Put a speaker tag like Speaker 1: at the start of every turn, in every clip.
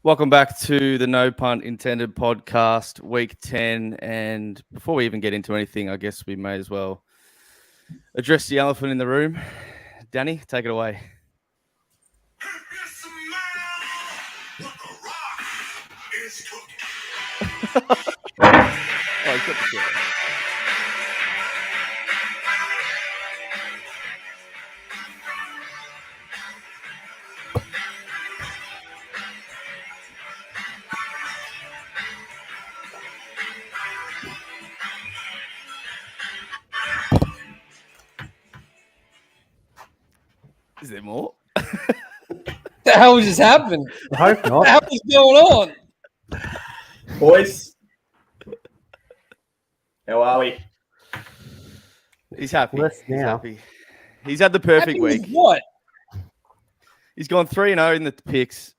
Speaker 1: Welcome back to the No Pun Intended podcast, week 10. And before we even get into anything, I guess we may as well address the elephant in the room. Danny, take it away. Is there more?
Speaker 2: The hell just happened?
Speaker 3: I hope not.
Speaker 2: What the hell is going on?
Speaker 4: Boys, how are we?
Speaker 1: He's happy.
Speaker 3: Bless
Speaker 1: He's
Speaker 3: now.
Speaker 1: happy. He's had the perfect
Speaker 2: Happy with
Speaker 1: week.
Speaker 2: what?
Speaker 1: He's gone 3-0 in the picks,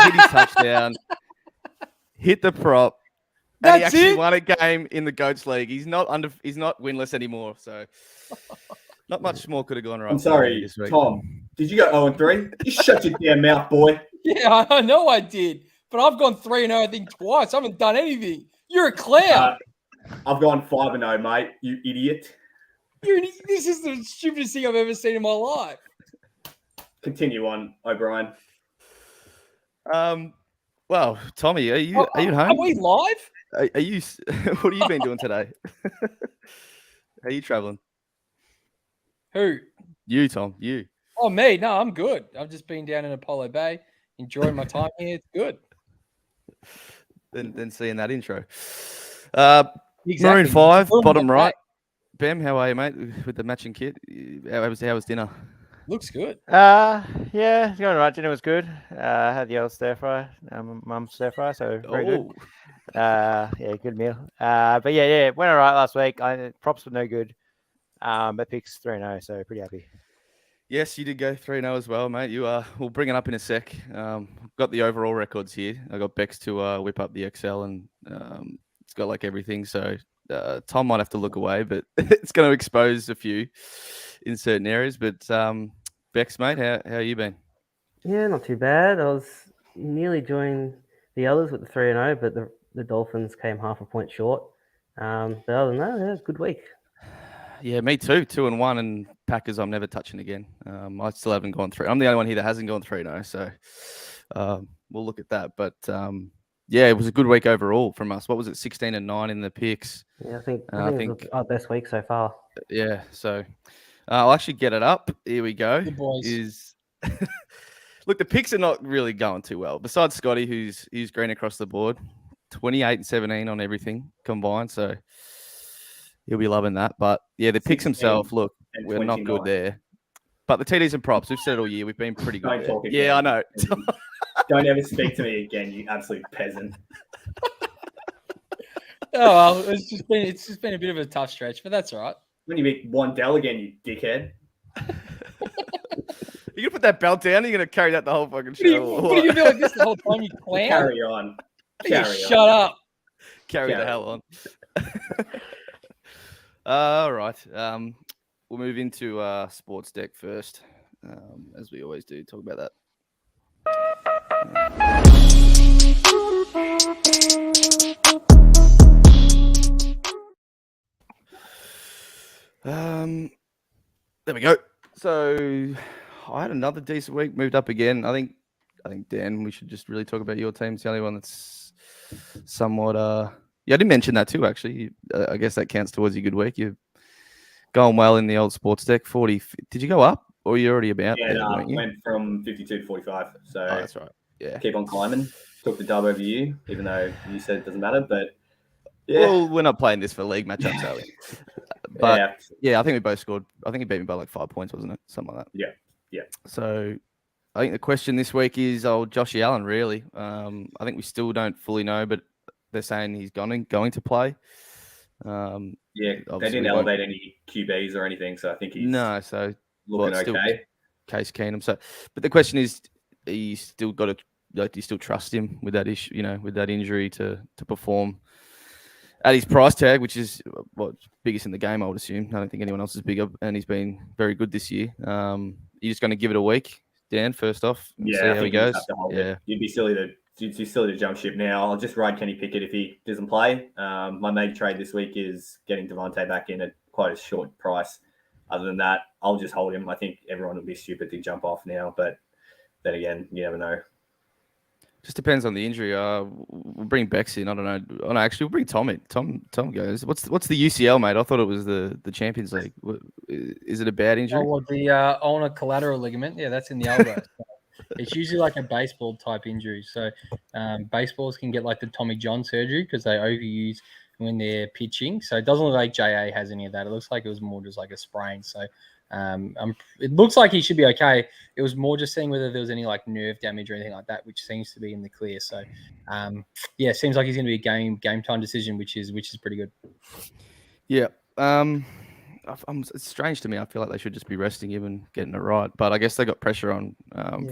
Speaker 1: hit his touchdown, hit the prop, and he
Speaker 2: That's
Speaker 1: actually
Speaker 2: it?
Speaker 1: won a game in the Goats League. He's not winless anymore, so not much more could have gone right.
Speaker 4: I'm sorry,
Speaker 1: this week.
Speaker 4: Tom. Did you go 0-3? You shut your damn mouth, boy.
Speaker 2: Yeah, I know I did. But I've gone 3-0, I think, twice. I haven't done anything. You're a clown.
Speaker 4: I've gone 5-0, mate. You idiot.
Speaker 2: This is the stupidest thing I've ever seen in my life.
Speaker 4: Continue on, O'Brien.
Speaker 1: Well, Tommy, are you at home?
Speaker 2: Are we live?
Speaker 1: Are you? What have you been doing today? Are you traveling?
Speaker 2: Who?
Speaker 1: You, Tom. You.
Speaker 2: Oh, me? No, I'm good. I've just been down in Apollo Bay, enjoying my time here. It's good.
Speaker 1: Then seeing that intro.
Speaker 2: Exactly.
Speaker 1: Maroon 5,
Speaker 2: Boom,
Speaker 1: bottom
Speaker 2: like
Speaker 1: right. Bam, how are you, mate? With the matching kit. How was dinner?
Speaker 2: Looks good.
Speaker 3: Yeah, it's going right. Dinner was good. Had the old stir fry, mum's stir fry, so very good. Yeah, good meal. But yeah, went all right last week. Props were no good. But picks 3-0, so pretty happy.
Speaker 1: Yes, you did go 3-0 as well, mate. We'll bring it up in a sec. Got the overall records here. I got Bex to whip up the Excel, and it's got like everything. So Tom might have to look away, but it's going to expose a few in certain areas. But Bex, mate, how you been?
Speaker 5: Yeah, not too bad. I was nearly joining the others with the 3-0, but the Dolphins came half a point short. But other than that, yeah, good week.
Speaker 1: Yeah, me too. 2-1, and Packers I'm never touching again. I still haven't gone through. I'm the only one here that hasn't gone 3-0, so we'll look at that. But yeah, it was a good week overall from us. What was it, 16-9 in the picks?
Speaker 5: Yeah, I think it was our best week so far.
Speaker 1: Yeah, so I'll actually get it up. Here we go.
Speaker 2: Good boys.
Speaker 1: Look, the picks are not really going too well. Besides Scotty, who's green across the board, 28-17 on everything combined. So he'll be loving that. But yeah, the picks themselves, look, we're not good there. But the TDs and props, we've said it all year. We've been pretty good.
Speaker 4: Don't talk again.
Speaker 1: Yeah, I know.
Speaker 4: Don't ever speak to me again, you absolute peasant.
Speaker 2: Oh, well, it's just been a bit of a tough stretch, but that's all right.
Speaker 4: When you meet Wandell again, you dickhead.
Speaker 1: You gonna put that belt down? You're gonna carry that the whole fucking show?
Speaker 2: What are you doing like this the whole time, you clown?
Speaker 4: Carry on.
Speaker 2: Shut up.
Speaker 1: Carry the hell on. All right. We'll move into SPORTSDECK first, as we always do. Talk about that. There we go. So I had another decent week. Moved up again. I think Dan, we should just really talk about your team. It's the only one that's somewhat. Yeah, I did mention that too. Actually, I guess that counts towards your good week. You're going well in the old SPORTSDECK. 40. Did you go up, or are you already about?
Speaker 4: Yeah,
Speaker 1: there,
Speaker 4: no,
Speaker 1: weren't you?
Speaker 4: went from 52 to 45. So
Speaker 1: that's right. Yeah.
Speaker 4: Keep on climbing. Took the dub over you, even though you said it doesn't matter. But yeah.
Speaker 1: Well, we're not playing this for league matchups, are we? But yeah, I think we both scored. I think he beat me by like 5 points, wasn't it? Something like that.
Speaker 4: Yeah.
Speaker 1: So I think the question this week is old Joshy Allen, really. I think we still don't fully know, but they're saying he's going to play.
Speaker 4: Yeah, they didn't elevate any QBs or anything, so I think he's looking okay.
Speaker 1: Case Keenum. So, but the question is, do you still trust him with that issue? With that injury to perform at his price tag, which is biggest in the game, I would assume. I don't think anyone else is bigger, and he's been very good this year. You're just going to give it a week, Dan. First off,
Speaker 4: yeah,
Speaker 1: see how he goes.
Speaker 4: Yeah, you'd be silly to He's still at a jump ship now. I'll just ride Kenny Pickett if he doesn't play. My main trade this week is getting Devontae back in at quite a short price. Other than that, I'll just hold him. I think everyone would be stupid to jump off now, but then again, you never know.
Speaker 1: Just depends on the injury. We'll bring Bex in. I don't know. Oh, no, actually, we'll bring Tom in. Tom goes. What's the UCL, mate? I thought it was the Champions League. Is it a bad injury?
Speaker 2: Oh, well, the ulnar collateral ligament. Yeah, that's in the elbow. It's usually like a baseball type injury. So baseballs can get like the Tommy John surgery because they overuse when they're pitching. So it doesn't look like JA has any of that. It looks like it was more just like a sprain. So it looks like he should be okay. It was more just seeing whether there was any like nerve damage or anything like that, which seems to be in the clear. So yeah, it seems like he's going to be a game time decision, which is pretty good.
Speaker 1: Yeah. It's strange to me. I feel like they should just be resting him and getting it right. But I guess they got pressure on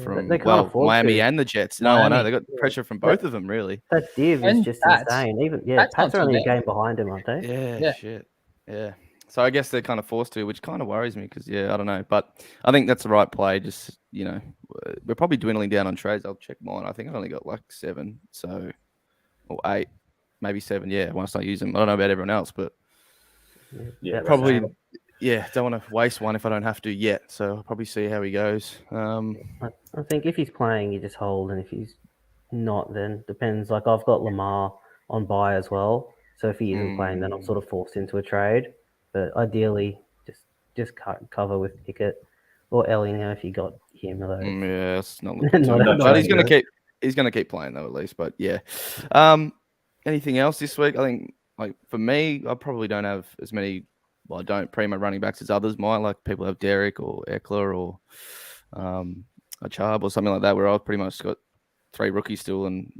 Speaker 1: from Miami and the Jets. No, I know they got pressure from both of them, really.
Speaker 5: That div is just insane. Even Pats are only a game behind him, aren't they?
Speaker 1: Yeah, shit. Yeah. So I guess they're kind of forced to, which kind of worries me because I don't know. But I think that's the right play. Just we're probably dwindling down on trades. I'll check mine. I think I only got like 7, or 8, maybe 7. Yeah, once I use them, I don't know about everyone else, but probably. Yeah, don't want to waste one if I don't have to yet. So I'll probably see how he goes.
Speaker 5: I think if he's playing, you just hold, and if he's not, then depends. Like I've got Lamar on bye as well, so if he isn't playing, then I'm sort of forced into a trade. But ideally, just cover with Pickett or Ellinger if you got him.
Speaker 1: Yeah, it's not looking too much. But he's gonna keep playing though at least. But yeah, anything else this week? I think like for me, I probably don't have as many. Well, I don't primo running backs as others might. Like people have Derek or Eckler or a Chubb or something like that, where I've pretty much got 3 rookies still and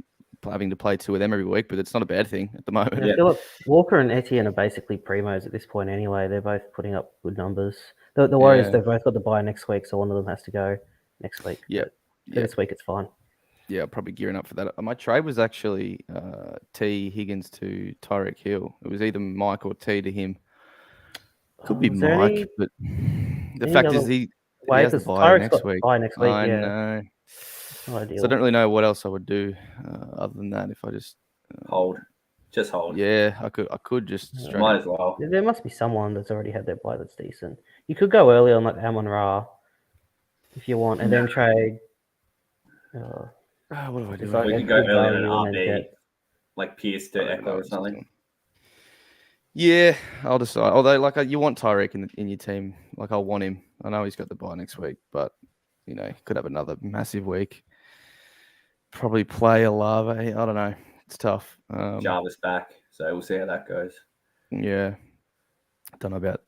Speaker 1: having to play 2 of them every week. But it's not a bad thing at the moment.
Speaker 5: I feel like Walker and Etienne are basically primos at this point anyway. They're both putting up good numbers. The Warriors, they've both got the bye next week, so one of them has to go next week.
Speaker 1: Yeah.
Speaker 5: This week it's fine.
Speaker 1: Yeah, probably gearing up for that. My trade was actually T Higgins to Tyreek Hill. It was either Mike or T to him. Could be Mike, but the fact is he has the bye next week.
Speaker 5: Bye next week.
Speaker 1: I know. So I don't really know what else I would do other than that. If I just
Speaker 4: hold.
Speaker 1: Yeah, I could just
Speaker 4: might as well.
Speaker 5: There must be someone that's already had their bye that's decent. You could go early on like Amon Ra if you want, and then trade.
Speaker 1: What do I do?
Speaker 4: We could go early on an RB, like Pierce to Eckler or something.
Speaker 1: Yeah, I'll decide. Although, like, you want Tyreek in your team. Like, I'll want him. I know he's got the bye next week, but, could have another massive week. Probably play Olave. I don't know. It's tough.
Speaker 4: Jarvis back, so we'll see how that goes.
Speaker 1: Yeah. I don't know about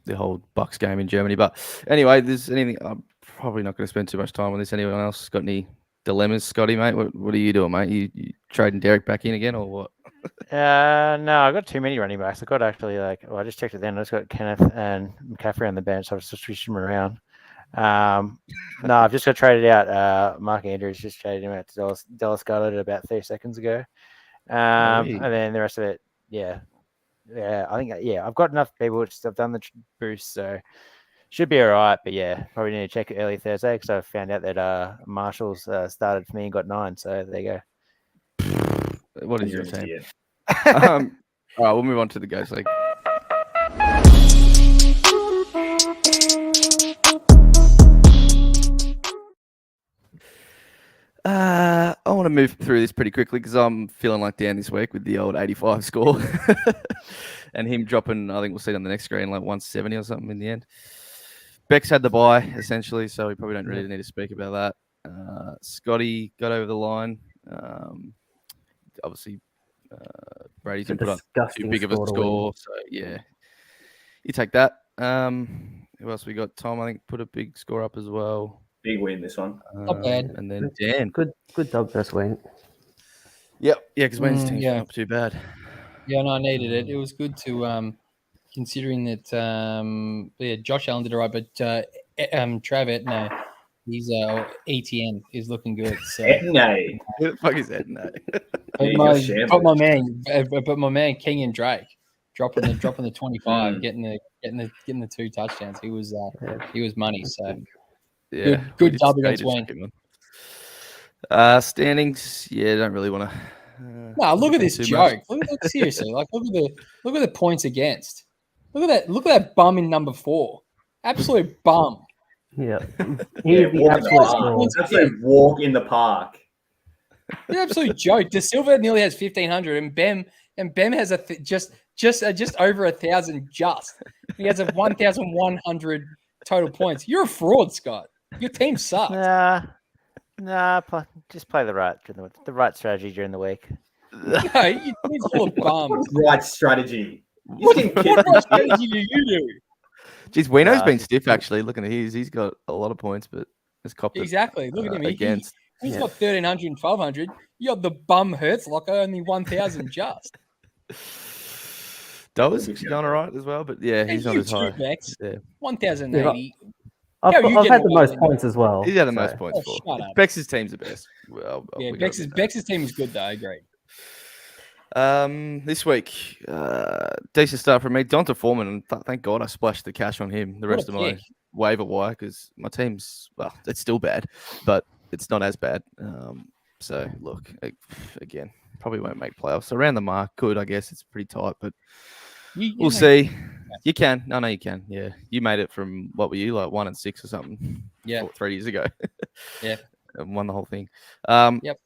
Speaker 1: the whole Bucks game in Germany. But anyway, there's anything. I'm probably not going to spend too much time on this. Anyone else got any dilemmas, Scotty, mate? What are you doing, mate? You trading Derek back in again or what?
Speaker 3: No, I got too many running backs. I got actually I just checked it then. I just got Kenneth and McCaffrey on the bench. So I just switched them around. No, I've just got traded out. Mark Andrews just traded him out to Dallas Goedert about 30 seconds ago. And then the rest of it, I think I've got enough people. I've done the boost, so should be all right. But probably need to check it early Thursday because I found out that Marshall's started for me and got 9. So there you go.
Speaker 1: What is your team? All right, we'll move on to the Ghost League. I want to move through this pretty quickly because I'm feeling like Dan this week with the old 85 score and him dropping, I think we'll see it on the next screen, like 170 or something in the end. Bex had the bye, essentially, so we probably don't really need to speak about that. Scotty got over the line. Obviously, Brady's been put up too big of a score, so you take that. Who else we got? Tom, I think, put a big score up as well.
Speaker 4: Big win this one.
Speaker 2: Not bad.
Speaker 1: And then Dan.
Speaker 5: Good dub first win.
Speaker 1: Yep. Yeah, because Wayne's team's not too bad.
Speaker 2: Yeah, no, I needed it. It was good to considering that Josh Allen did all right, but Travis, no, he's ETN is looking good. So.
Speaker 4: Etne.
Speaker 1: Who the fuck is Etne?
Speaker 2: But my man King and Drake dropping the 25, getting the 2 touchdowns. He was money. So good dub against Wayne.
Speaker 1: Standings. Yeah, don't really want to.
Speaker 2: No, look at this joke. Look, seriously, look at the points against. Look at that bum in number 4. Absolute bum.
Speaker 5: Yeah. He was the
Speaker 4: walk in the
Speaker 5: absolute
Speaker 4: park.
Speaker 5: fraud.
Speaker 4: Absolute walk in the park.
Speaker 2: An absolute joke. De Silva nearly has 1,500, and Bem has just over 1,000. He has a 1,100 total points. You're a fraud, Scott. Your team sucks.
Speaker 3: Just play the right strategy during the week.
Speaker 2: No, your team's full of bums.
Speaker 4: Right strategy.
Speaker 2: What strategy do you do?
Speaker 1: Jeez, Wino's been stiff actually. Looking at his, he's got a lot of points, but has copped it,
Speaker 2: Exactly. Look at him.
Speaker 1: Against.
Speaker 2: He's got 1,300 and 1,200. You got the bum Hertz locker, only 1,000 just.
Speaker 1: Dover's actually going all right as well, but yeah, he's not as high.
Speaker 2: Bex,
Speaker 1: Yeah.
Speaker 2: 1,080.
Speaker 5: I've
Speaker 2: you
Speaker 5: had
Speaker 2: getting
Speaker 5: the
Speaker 2: away
Speaker 5: most
Speaker 2: with
Speaker 5: points as well.
Speaker 1: He's had the
Speaker 5: so-
Speaker 1: most points
Speaker 2: Oh,
Speaker 1: for.
Speaker 2: shut up.
Speaker 1: Bex's team's the best. Well,
Speaker 2: Yeah,
Speaker 1: we gotta
Speaker 2: Bex's team is good, though. I agree.
Speaker 1: This week, decent start from me. Donta Foreman, and thank God I splashed the cash on him. The
Speaker 2: What a
Speaker 1: rest of my
Speaker 2: pick.
Speaker 1: waiver wire, because my team's, well, it's still bad, but it's not as bad. So, look, again, probably won't make playoffs. Around the mark, could, I guess. It's pretty tight, but we'll see. You can. No, you can. Yeah. You made it from, what were you, like 1 and 6 or something?
Speaker 2: Yeah.
Speaker 1: 3 years ago.
Speaker 2: Yeah.
Speaker 1: And won the whole thing.
Speaker 2: Yep.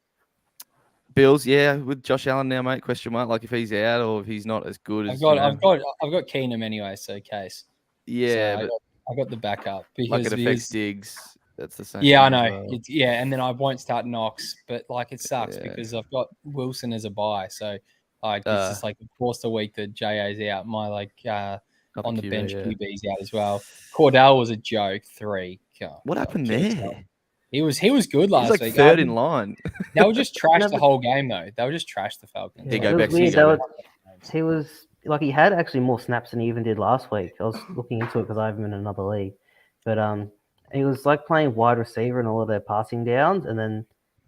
Speaker 1: Bills, yeah, with Josh Allen now, mate. Question mark, like if he's out or if he's not as good as.
Speaker 2: I've got Keenum anyway, so case.
Speaker 1: Yeah,
Speaker 2: So
Speaker 1: but
Speaker 2: I got the backup because
Speaker 1: like it affects Diggs. That's the same.
Speaker 2: Yeah, I
Speaker 1: thing as
Speaker 2: know.
Speaker 1: well.
Speaker 2: And then I won't start Knox, but like it sucks
Speaker 1: Yeah.
Speaker 2: because I've got Wilson as a buy, so like it's just like the first a week that JA's out. My
Speaker 1: Not
Speaker 2: on the
Speaker 1: QB,
Speaker 2: bench
Speaker 1: yeah.
Speaker 2: QB's out as well. Cordell was a joke. 3. God,
Speaker 1: What happened
Speaker 2: jeez,
Speaker 1: there?
Speaker 2: He was good last
Speaker 1: He's like
Speaker 2: week.
Speaker 1: third in line.
Speaker 2: They were just trash the whole game though. They were just trash the Falcons.
Speaker 1: There you
Speaker 5: it
Speaker 1: go,
Speaker 5: was
Speaker 1: Bex.
Speaker 5: weird.
Speaker 1: You go,
Speaker 5: He was like he had actually more snaps than he even did last week. I was looking into it because I have him in another league, but he was like playing wide receiver in all of their passing downs, and then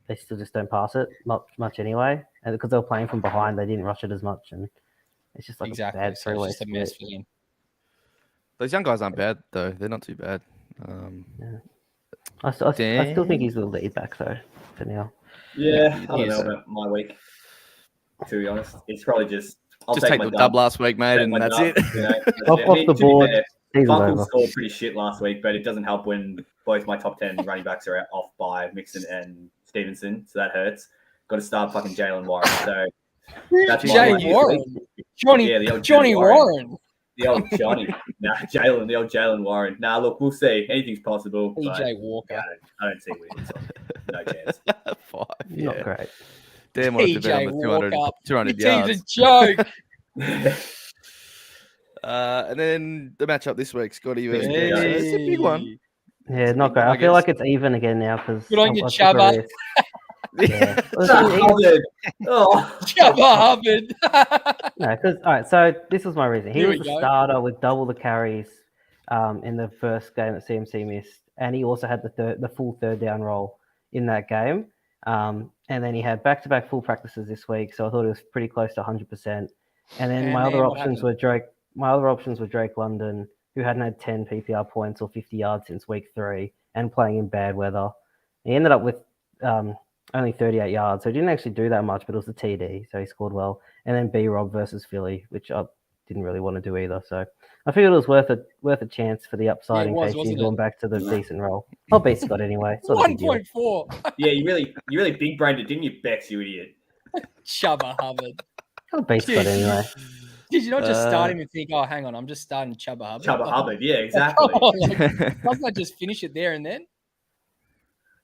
Speaker 5: they still just don't pass it much anyway. And because they were playing from behind, they didn't rush it as much, and it's just like
Speaker 2: Exactly.
Speaker 5: a bad
Speaker 2: So it's
Speaker 5: three-way
Speaker 2: just a mess
Speaker 5: split.
Speaker 2: for him.
Speaker 1: Those young guys aren't bad though. They're not too bad.
Speaker 5: I still
Speaker 1: Dan?
Speaker 5: think he's the lead back though for now.
Speaker 4: Yeah, I
Speaker 1: he
Speaker 4: don't
Speaker 1: is.
Speaker 4: know about my week. To be honest, it's probably just. I'll
Speaker 1: Just take
Speaker 4: my
Speaker 1: the dub last week, mate,
Speaker 4: Take
Speaker 1: and
Speaker 4: my
Speaker 1: that's
Speaker 4: dub,
Speaker 1: it.
Speaker 4: you know, that's
Speaker 5: Off,
Speaker 4: it.
Speaker 5: off the
Speaker 4: to be
Speaker 5: board,
Speaker 4: fair,
Speaker 5: season's
Speaker 4: Buckle
Speaker 5: over.
Speaker 4: scored pretty shit last week, but it doesn't help when both my top 10 running backs are off by Mixon and Stevenson, so that hurts. Got to start fucking Jalen Warren. So that's my
Speaker 2: Jay
Speaker 4: week.
Speaker 2: Warren. Johnny,
Speaker 4: Yeah, the old
Speaker 2: Johnny Warren.
Speaker 4: The old Johnny. The old Jalen Warren. Look, we'll see. Anything's possible. but
Speaker 2: PJ Walker.
Speaker 4: I don't see wins. No chance.
Speaker 1: 5.
Speaker 5: Not
Speaker 1: Yeah.
Speaker 5: great.
Speaker 1: Damn, what to bet on
Speaker 2: PJ
Speaker 1: the 200,
Speaker 2: Walker.
Speaker 1: 200
Speaker 2: Your
Speaker 1: yards.
Speaker 2: team's a joke.
Speaker 1: And then the matchup this week, Scotty versus
Speaker 4: Hey.
Speaker 1: Bex. It's a big one.
Speaker 5: Yeah, not great.
Speaker 1: I
Speaker 5: I feel
Speaker 1: guess.
Speaker 5: like it's even again now because
Speaker 2: Good on you, Chubba.
Speaker 5: Yeah.
Speaker 4: Hubbard. Oh.
Speaker 2: Chubba Hubbard.
Speaker 5: No, because all right. So this was my reason. He
Speaker 2: Here
Speaker 5: was
Speaker 2: we
Speaker 5: the
Speaker 2: go.
Speaker 5: starter with double the carries in the first game that CMC missed, and he also had the full third down role in that game. And then he had back-to-back full practices this week, so I thought it was pretty close to 100%. And then my other
Speaker 2: what
Speaker 5: options were Drake. My other options were Drake London, who hadn't had 10 PPR points or 50 yards since week 3, and playing in bad weather. He ended up with only 38 yards, so he didn't actually do that much, but it was a TD, so he scored well. And then B-Rob versus Philly, which I didn't really want to do either. So I figured it was worth a chance for the upside
Speaker 2: Yeah, it
Speaker 5: in
Speaker 2: was,
Speaker 5: case he's
Speaker 2: wasn't
Speaker 5: going
Speaker 2: it?
Speaker 5: back to the decent role. I'll beat Scott anyway. It's not a big deal.
Speaker 2: 1.4.
Speaker 4: Yeah, you really big brained it, didn't you, Bex, you idiot?
Speaker 2: Chubba Hubbard.
Speaker 5: I'll beat Scott anyway.
Speaker 2: Did you not just start him and think, oh, hang on, I'm just starting Chubba Hubbard?
Speaker 4: Chubba Hubbard. Yeah, exactly.
Speaker 2: Come on, like, doesn't that just finish it there and then?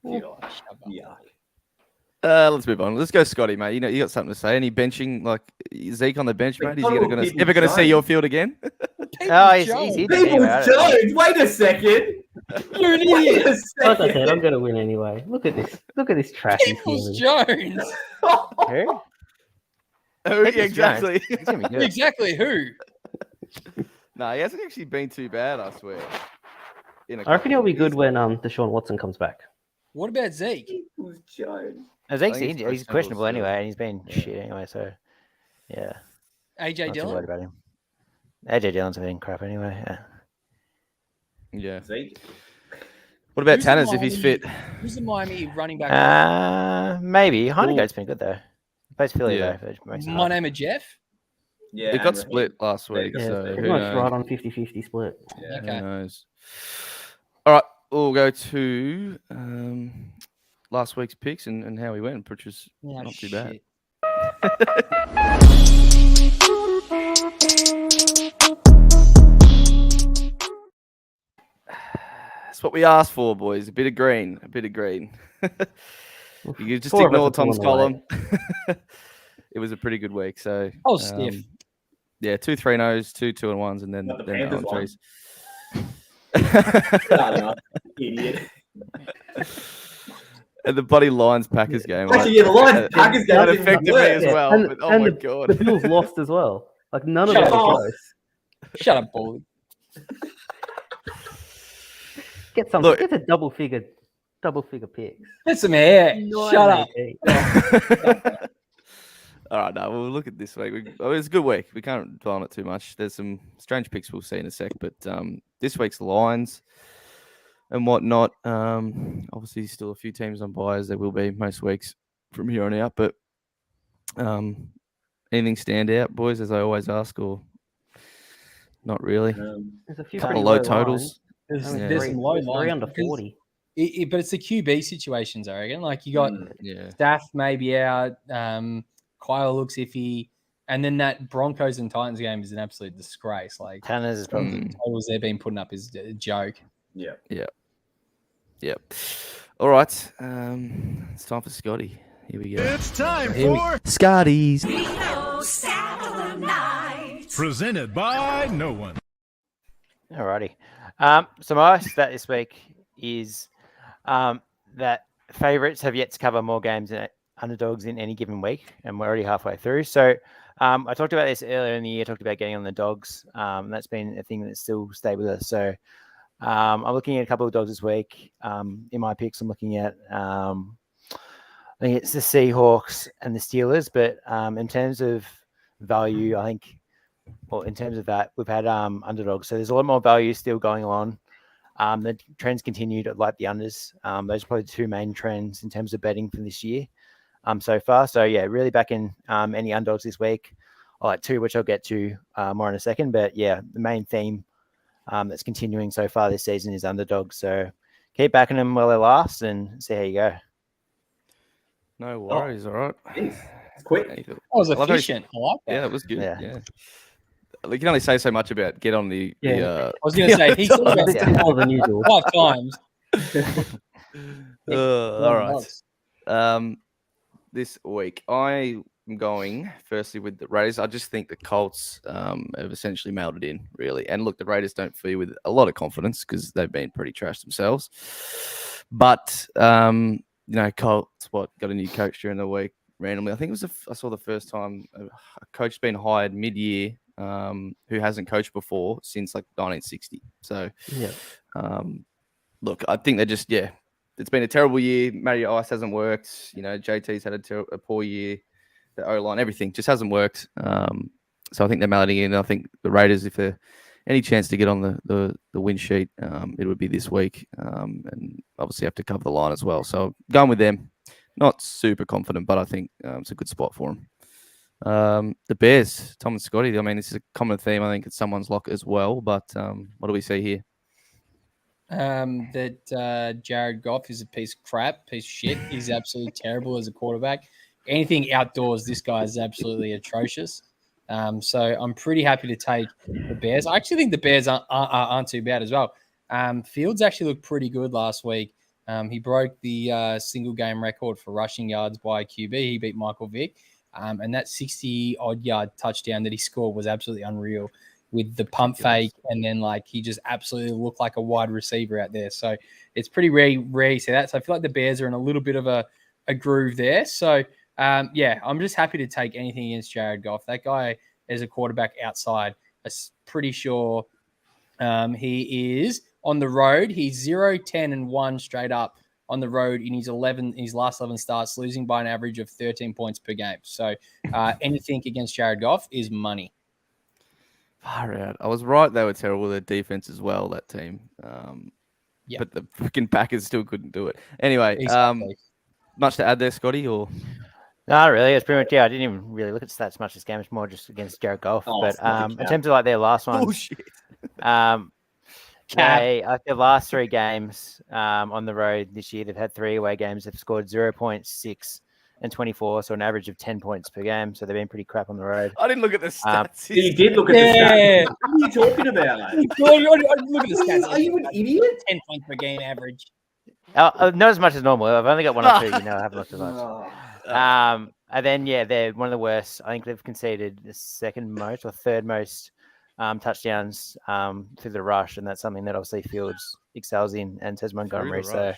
Speaker 4: Yeah.
Speaker 2: Chubba.
Speaker 4: Yeah.
Speaker 1: Let's move on. Let's go, Scotty, mate. You know, you got something to say. Any benching, like Zeke on the bench, mate? Is he
Speaker 4: People
Speaker 1: ever going to see
Speaker 4: Jones.
Speaker 1: your field again?
Speaker 3: Oh, he's
Speaker 2: Jones.
Speaker 3: in
Speaker 4: People
Speaker 3: anyway, I don't know.
Speaker 4: Jones, wait a second.
Speaker 2: You're an
Speaker 4: Wait
Speaker 2: idiot.
Speaker 4: a
Speaker 5: Like I said, I'm
Speaker 4: second.
Speaker 5: going to win anyway. Look at this. Look at this trashy
Speaker 2: Peoples
Speaker 5: field.
Speaker 2: Jones.
Speaker 3: Who?
Speaker 1: Oh, yeah,
Speaker 3: Peoples
Speaker 1: exactly.
Speaker 3: Jones. He's gonna be good.
Speaker 2: Exactly who?
Speaker 1: No, he hasn't actually been too bad, I swear.
Speaker 5: I reckon he'll be good when Deshaun Watson comes back.
Speaker 2: What about Zeke?
Speaker 4: Peoples Jones.
Speaker 3: Zeke's
Speaker 1: I think it's
Speaker 3: injured. He's
Speaker 1: questionable
Speaker 3: questionable
Speaker 1: still.
Speaker 3: anyway, and he's been
Speaker 1: Yeah.
Speaker 3: shit anyway. So, yeah,
Speaker 2: AJ
Speaker 3: not too
Speaker 2: Dillon?
Speaker 3: worried about him. AJ Dillon's been crap anyway. Yeah.
Speaker 1: Yeah.
Speaker 4: Zeke.
Speaker 1: What about
Speaker 2: Who's the
Speaker 1: Tanners if he's
Speaker 2: Miami-
Speaker 1: fit?
Speaker 2: Who's the Miami running back?
Speaker 3: Maybe Heinegaard's been good though. Plays Philly
Speaker 1: Yeah.
Speaker 3: though. For most of the
Speaker 2: My
Speaker 3: time.
Speaker 2: name is Jeff.
Speaker 4: Yeah,
Speaker 1: It got
Speaker 4: and
Speaker 1: split
Speaker 4: Raheem.
Speaker 1: last
Speaker 4: Yeah, it
Speaker 1: week,
Speaker 4: got
Speaker 5: Yeah,
Speaker 1: so
Speaker 5: pretty
Speaker 1: who
Speaker 5: much
Speaker 1: knows?
Speaker 5: right on 50-50 split.
Speaker 4: Yeah.
Speaker 2: Okay.
Speaker 1: Who knows? All right, we'll go to last week's picks and how we went, which was
Speaker 2: Oh,
Speaker 1: not too bad.
Speaker 2: shit.
Speaker 1: That's what we asked for, boys. A bit of green. A bit of green. You could just
Speaker 5: Four of us
Speaker 1: ignore
Speaker 5: are
Speaker 1: Tom's
Speaker 5: pulling
Speaker 1: column. It was a pretty good week. So
Speaker 2: Oh, stiff.
Speaker 1: yeah, 2 3-0s, 2 2-1s, and then
Speaker 4: Not the
Speaker 1: then
Speaker 4: Panthers one.
Speaker 1: 0-3s.
Speaker 4: Shut up, idiot.
Speaker 1: And the bloody Lions Packers game.
Speaker 4: Actually, yeah, the Lions Packers game
Speaker 1: that
Speaker 4: didn't
Speaker 1: affected me
Speaker 4: work.
Speaker 1: as
Speaker 5: Yeah,
Speaker 1: well.
Speaker 5: and-
Speaker 1: But, oh
Speaker 5: and
Speaker 1: my
Speaker 5: the-
Speaker 1: god.
Speaker 5: The Bills lost as well. Like none of
Speaker 2: Shut
Speaker 5: them were
Speaker 2: up.
Speaker 5: close.
Speaker 2: Shut up, Baldy.
Speaker 5: Get something.
Speaker 1: Look-
Speaker 5: Get a double figure picks.
Speaker 2: Get some air. Shut up.
Speaker 5: 9-18.
Speaker 1: All right, now we'll look at this week. It was a good week. We can't dwell on it too much. There's some strange picks we'll see in a sec, but this week's Lions and whatnot. Obviously, still a few teams on buys. There will be most weeks from here on out. But anything stand out, boys? As I always ask, or not really?
Speaker 5: There's a few
Speaker 1: Couple
Speaker 5: pretty
Speaker 1: of low
Speaker 5: lines.
Speaker 1: totals.
Speaker 2: There's,
Speaker 5: I mean,
Speaker 2: there's
Speaker 5: three-
Speaker 2: some low
Speaker 5: three
Speaker 2: lines.
Speaker 5: under
Speaker 2: because
Speaker 5: 40.
Speaker 2: But it's the QB situations, I reckon. Like you got
Speaker 1: Yeah.
Speaker 2: Staff maybe out. Kyle looks iffy. And then that Broncos and Titans game is an absolute disgrace. Like
Speaker 3: Tanners is probably
Speaker 2: the totals they've been putting up is a joke.
Speaker 4: Yeah.
Speaker 1: Yep. All right. It's time for Scotty. Here we go.
Speaker 6: It's time
Speaker 2: Here we-
Speaker 6: for
Speaker 1: Scotty's.
Speaker 6: Presented by No One.
Speaker 3: Alrighty. So my stat this week is that favourites have yet to cover more games than underdogs in any given week, and we're already halfway through. So I talked about this earlier in the year. Talked about getting on the dogs. That's been a thing that's still stayed with us. So I'm looking at a couple of dogs this week. In my picks, I'm looking at I think it's the Seahawks and the Steelers. But in terms of value, I think. Well, in terms of that, we've had underdogs. So there's a lot more value still going on. The trends continue to like the unders. Those are probably the two main trends in terms of betting for this year so far. So, yeah, really backing any underdogs this week. I like two, which I'll get to more in a second. But, yeah, the main theme that's continuing so far this season is underdogs. So keep backing them while they last and see how you go.
Speaker 1: No worries. All right.
Speaker 4: It's quick.
Speaker 2: That was
Speaker 1: I love how he's-
Speaker 2: efficient. I like that.
Speaker 1: Yeah, that was good.
Speaker 3: Yeah.
Speaker 1: Yeah. You can only say so much about get on the.
Speaker 5: Yeah.
Speaker 2: I was going to say, he said
Speaker 5: A
Speaker 2: about
Speaker 5: bit more than usual.
Speaker 2: 5 times.
Speaker 1: All right. This week I am going firstly with the Raiders. I just think the Colts have essentially mailed it in, really. And look, the Raiders don't feel with a lot of confidence because they've been pretty trash themselves. But Colts got a new coach during the week randomly. I think it was I saw the first time a coach's been hired mid-year who hasn't coached before since like 1960. So
Speaker 5: Yeah.
Speaker 1: look, I think they're just it's been a terrible year. Matty Ice hasn't worked. JT's had a poor year. The O-line, everything just hasn't worked. So I think they're mailing in. I think the Raiders, if they're any chance to get on the win sheet, it would be this week. And obviously have to cover the line as well. So going with them. Not super confident, but I think it's a good spot for them. The Bears, Tom and Scotty. I mean, this is a common theme. I think it's someone's lock as well. But what do we see here?
Speaker 2: That Jared Goff is a piece of crap, piece of shit. He's absolutely terrible as a quarterback. Anything outdoors, this guy is absolutely atrocious. So I'm pretty happy to take the Bears. I actually think the Bears aren't too bad as well. Fields actually looked pretty good last week. He broke the single game record for rushing yards by QB. He beat Michael Vick. And that 60-odd yard touchdown that he scored was absolutely unreal with the pump fake. And then, he just absolutely looked like a wide receiver out there. So it's pretty rare you see that. So I feel like the Bears are in a little bit of a groove there. So, I'm just happy to take anything against Jared Goff. That guy is a quarterback outside. I'm pretty sure he is on the road. He's 0-10-1 straight up on the road in his last 11 starts, losing by an average of 13 points per game. So anything against Jared Goff is money.
Speaker 1: Far out. I was right. They were terrible. Their defense as well, that team.
Speaker 2: Yeah.
Speaker 1: but the freaking Packers still couldn't do it. Anyway,
Speaker 2: Exactly.
Speaker 1: much to add there, Scotty, or
Speaker 3: No, really. It's pretty much, I didn't even really look at stats much this game. It's more just against Jared Goff.
Speaker 4: Oh,
Speaker 3: but
Speaker 4: fucking
Speaker 3: in
Speaker 4: cow.
Speaker 3: terms of like their last one,
Speaker 1: bullshit.
Speaker 3: their last 3 games on the road this year, they've had 3 away games. They've scored 0.6 and 24, so an average of 10 points per game. So they've been pretty crap on the road.
Speaker 1: I didn't look at the stats.
Speaker 4: You did look at the stats. What are you talking about?
Speaker 2: Look at the stats.
Speaker 4: Are you an idiot?
Speaker 2: 10 points per game average.
Speaker 3: Not as much as normal. I've only got 1 or 2. I haven't looked at much.
Speaker 4: Oh.
Speaker 3: And then they're one of the worst. I think they've conceded the 2nd most or 3rd most touchdowns through the rush, and that's something that obviously Fields excels in, and says Montgomery. So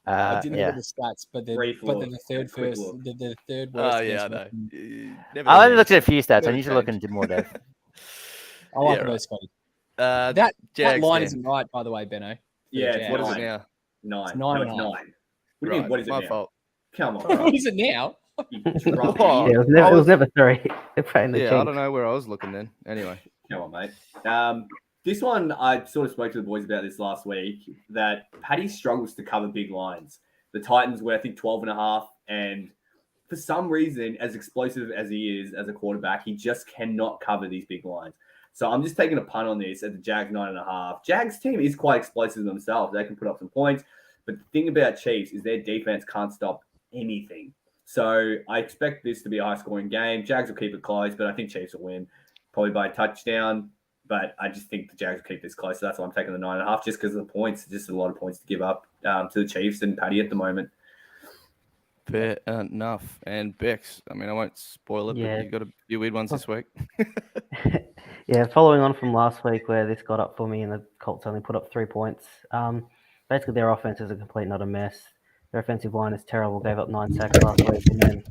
Speaker 2: I didn't look at the stats, but they're the third
Speaker 4: Quick
Speaker 2: first.
Speaker 4: look.
Speaker 2: The third worst.
Speaker 1: Oh yeah, I know.
Speaker 3: I only looked at a few stats. I
Speaker 1: Never
Speaker 3: need to look
Speaker 1: change.
Speaker 3: into more depth.
Speaker 2: I like
Speaker 1: Yeah,
Speaker 2: those, Scotty.
Speaker 1: That
Speaker 2: That line isn't right, by the way, Benno.
Speaker 4: Yeah,
Speaker 2: Jags.
Speaker 1: What is it
Speaker 4: 9.
Speaker 1: now?
Speaker 4: 9.
Speaker 2: It's 9
Speaker 4: No,
Speaker 2: and
Speaker 4: it's
Speaker 2: a
Speaker 4: 9.
Speaker 2: half.
Speaker 4: What do you mean? What is it
Speaker 1: My
Speaker 4: now?
Speaker 1: fault.
Speaker 4: Come on.
Speaker 2: What is it now?
Speaker 4: You drop
Speaker 1: Oh.
Speaker 4: it.
Speaker 5: Yeah, it was never 3. They're playing the
Speaker 1: Yeah, I
Speaker 5: Chiefs.
Speaker 1: don't know where I was looking then. Anyway,
Speaker 4: Come on, mate. This one, I sort of spoke to the boys about this last week, that Paddy struggles to cover big lines. The Titans were, I think, 12.5, and for some reason, as explosive as he is as a quarterback, he just cannot cover these big lines. So I'm just taking a punt on this at the Jags 9.5. Jags team is quite explosive themselves. They can put up some points. But the thing about Chiefs is their defense can't stop anything. So I expect this to be a high-scoring game. Jags will keep it close, but I think Chiefs will win, probably by a touchdown. But I just think the Jags will keep this close. So that's why I'm taking the 9.5, just because of the points. Just a lot of points to give up to the Chiefs and Paddy at the moment.
Speaker 1: fair enough. And Bex, I mean, I won't spoil it,
Speaker 5: Yeah.
Speaker 1: but you got a few weird ones this week.
Speaker 5: Yeah, following on from last week where this got up for me and the Colts only put up 3 points. Basically, their offense is a complete not a mess. Their offensive line is terrible. Gave up 9 sacks last week, and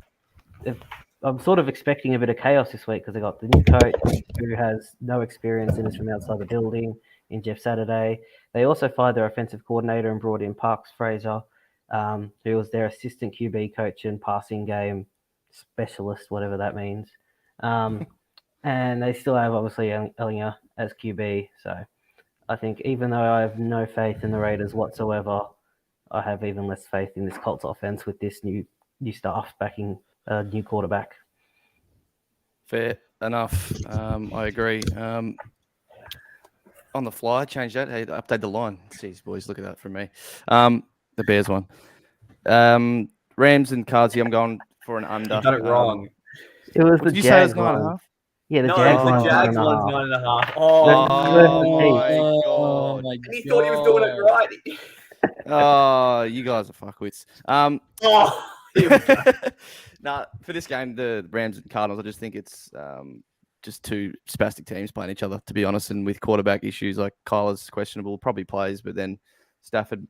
Speaker 5: then I'm sort of expecting a bit of chaos this week because they got the new coach who has no experience and is from outside the building in Jeff Saturday. They also fired their offensive coordinator and brought in Parks Fraser, who was their assistant QB coach and passing game specialist, whatever that means. And they still have, obviously, Ellinger as QB. So I think even though I have no faith in the Raiders whatsoever, I have even less faith in this Colts offense with this new staff backing a new quarterback.
Speaker 1: Fair enough. I agree. On the fly, change that. Hey, update the line. Jeez, boys, look at that from me. The Bears one. Rams and Cards here. I'm going for an under.
Speaker 4: You got it wrong.
Speaker 5: It was the
Speaker 1: Did you say it was
Speaker 5: Jags one.
Speaker 1: 9.5?
Speaker 5: Yeah, the
Speaker 4: No,
Speaker 5: Jags
Speaker 4: the
Speaker 5: one.
Speaker 4: Jags
Speaker 5: was
Speaker 4: one's
Speaker 5: 9.5.
Speaker 4: 9.5. Oh,
Speaker 1: my
Speaker 2: Oh
Speaker 1: God.
Speaker 2: my
Speaker 4: and he thought he was doing it right.
Speaker 1: Oh, you guys are fuckwits.
Speaker 4: Oh, here we go.
Speaker 1: Nah, for this game, the Rams and Cardinals, I just think it's just 2 spastic teams playing each other, to be honest. And with quarterback issues, like Kyler's questionable, probably plays, but then Stafford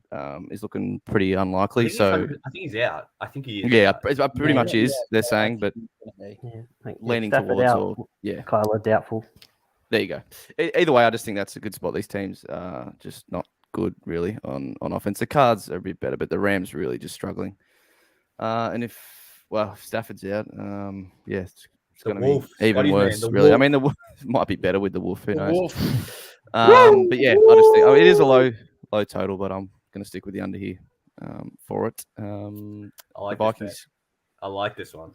Speaker 1: is looking pretty unlikely. So
Speaker 4: I think he's out. I think he is.
Speaker 1: yeah, it pretty much
Speaker 2: Yeah,
Speaker 1: is. They're saying, but
Speaker 5: Yeah, I think,
Speaker 1: leaning
Speaker 5: Stafford
Speaker 1: towards
Speaker 5: out,
Speaker 1: or yeah.
Speaker 5: Kyler doubtful.
Speaker 1: There you go. Either way, I just think that's a good spot. These teams are just not good, really, on offense. The Cards are a bit better, but the Rams really just struggling. And if Stafford's out, yeah, it's
Speaker 4: The
Speaker 1: going to
Speaker 4: Wolf.
Speaker 1: be even
Speaker 4: Scotty's man,
Speaker 1: worse,
Speaker 4: the
Speaker 1: really. I
Speaker 4: Wolf.
Speaker 1: mean, the Wolf might be better with the Wolf. Who knows?
Speaker 2: Wolf.
Speaker 1: But yeah, I just think it is a low total, but I'm going to stick with the under here for it.
Speaker 4: I
Speaker 1: The
Speaker 4: like
Speaker 1: Vikings
Speaker 4: this. I like this one.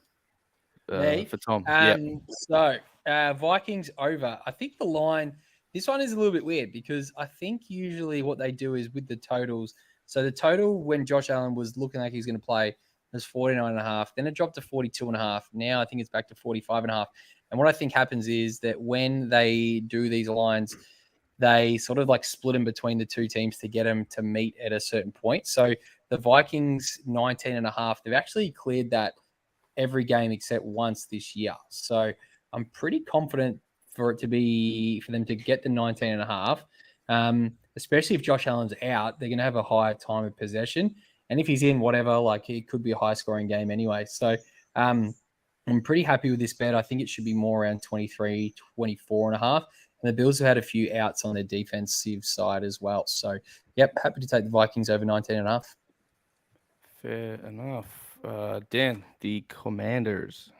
Speaker 2: Me?
Speaker 1: for Tom. Yeah,
Speaker 2: So Vikings over. I think the line. This one is a little bit weird because I think usually what they do is with the totals. So the total when Josh Allen was looking like he's going to play was 49.5. Then it dropped to 42.5. Now I think it's back to 45.5. And what I think happens is that when they do these lines, they sort of like split them between the 2 teams to get them to meet at a certain point. So the Vikings 19.5, they've actually cleared that every game except once this year. So I'm pretty confident for them to get the 19.5. Especially if Josh Allen's out, they're going to have a higher time of possession. And if he's in, whatever, like it could be a high scoring game anyway. So I'm pretty happy with this bet. I think it should be more around 23, 24.5. And the Bills have had a few outs on their defensive side as well. So, yep, happy to take the Vikings over 19.5.
Speaker 1: fair enough. Dan, the Commanders.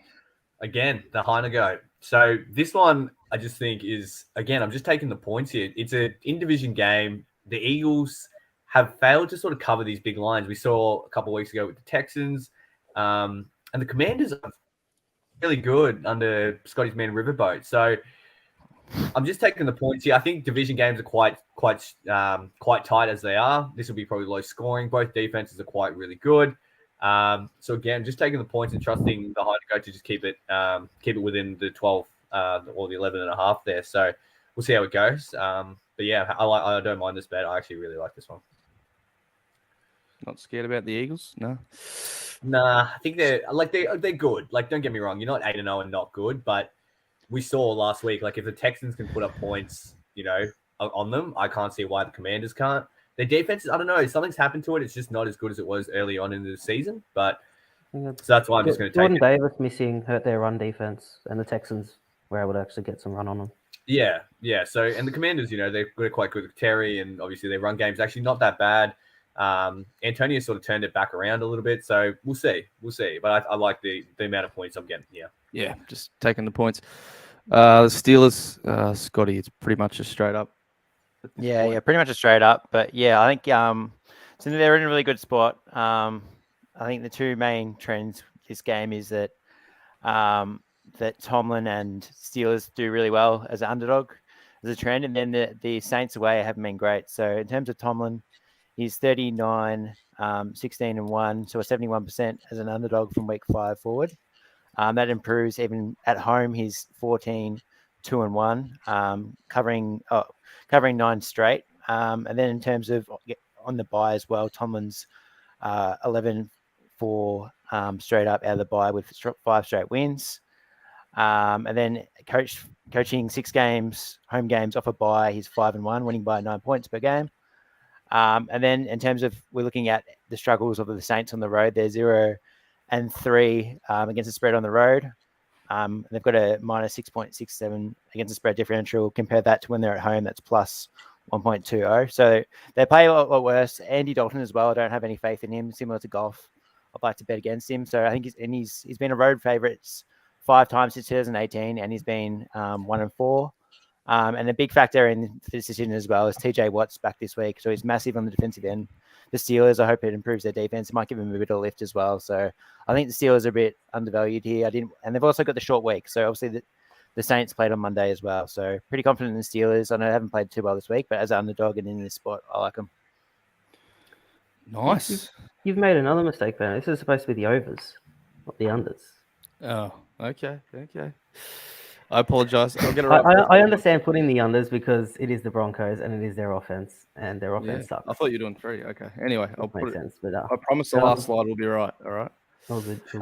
Speaker 4: Again, the Heine go. So this one, I just think is, again, I'm just taking the points here. It's an in-division game. The Eagles
Speaker 7: have failed to sort of cover these big lines. We saw a couple of weeks ago with the Texans, and the Commanders are really good under Scotty's man Riverboat. So I'm just taking the points here. I think division games are quite tight as they are. This will be probably low scoring. Both defenses are quite really good. So again, just taking the points and trusting the high to go to just keep it within the 12 or the 11.5 there. So we'll see how it goes. But yeah, I don't mind this bet. I actually really like this one.
Speaker 1: Not scared about the Eagles? No.
Speaker 7: Nah, I think they're good. Like, don't get me wrong, you're not 8-0 and not good, but we saw last week, like, if the Texans can put up points, on them, I can't see why the Commanders can't. Their defense, I don't know, something's happened to it. It's just not as good as it was early on in the season. But so that's why I'm just going to take
Speaker 5: Jordan
Speaker 7: it.
Speaker 5: Davis missing hurt their run defense, and the Texans were able to actually get some run on them.
Speaker 7: Yeah. So, and the Commanders, they're quite good with Terry, and obviously their run game's actually not that bad. Antonio sort of turned it back around a little bit, so we'll see. But I like the amount of points I'm getting here.
Speaker 1: Yeah, just taking the points. The Steelers, Scotty, it's pretty much just straight up.
Speaker 3: Yeah, pretty much a straight up. But yeah, I think so they're in a really good spot. I think the two main trends this game is that that Tomlin and Steelers do really well as an underdog as a trend, and then the Saints away haven't been great. So in terms of Tomlin, he's 39, 16-1, so a 71% as an underdog from week 5 forward. That improves even at home. He's 14, 2-1, covering 9 straight. And then in terms of on the bye as well, Tomlin's 11-4 straight up out of the bye with 5 straight wins. And then coaching 6 games, home games off a bye, he's 5-1, winning by 9 points per game. And then in terms of we're looking at the struggles of the Saints on the road, they're 0-3 against the spread on the road. They've got a minus 6.67 against the spread differential. Compare that to when they're at home, that's plus 1.20. So they play a lot worse. Andy Dalton as well. I don't have any faith in him. Similar to Goff, I'd like to bet against him. So I think he's been a road favourite 5 times since 2018, and he's been 1-4. And a big factor in this decision as well is TJ Watt's back this week, so he's massive on the defensive end. The Steelers, I hope it improves their defense. It might give them a bit of a lift as well. So I think the Steelers are a bit undervalued here. And they've also got the short week. So obviously the Saints played on Monday as well. So pretty confident in the Steelers. I know they haven't played too well this week, but as an underdog and in this spot, I like them.
Speaker 1: Nice.
Speaker 5: You've made another mistake, Ben. This is supposed to be the overs, not the unders.
Speaker 1: Oh, okay. I apologize. I'll get it right.
Speaker 5: I understand putting the unders because it is the Broncos and it is their offense, and their offense sucks.
Speaker 1: I thought you were doing 3. Okay. Anyway, I'll put it.
Speaker 5: Sense, but,
Speaker 1: I promise the last slide will be right. All right.
Speaker 5: All good. So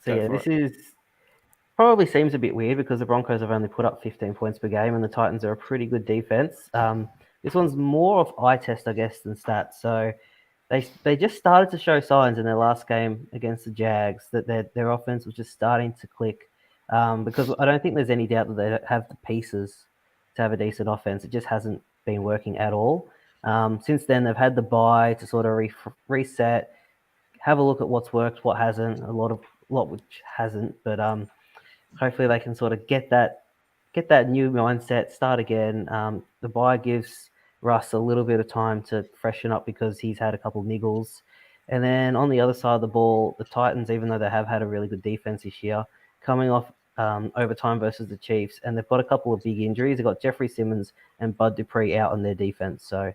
Speaker 5: yeah, this is probably seems a bit weird because the Broncos have only put up 15 points per game, and the Titans are a pretty good defense. This one's more of eye test, I guess, than stats. So they just started to show signs in their last game against the Jags that their offense was just starting to click. Because I don't think there's any doubt that they have the pieces to have a decent offense. It just hasn't been working at all. Since then, they've had the bye to sort of reset, have a look at what's worked, what hasn't, a lot which hasn't. But hopefully they can sort of get that new mindset, start again. The bye gives Russ a little bit of time to freshen up because he's had a couple of niggles. And then on the other side of the ball, the Titans, even though they have had a really good defense this year, coming off overtime versus the Chiefs, and they've got a couple of big injuries. They've got Jeffrey Simmons and Bud Dupree out on their defense. So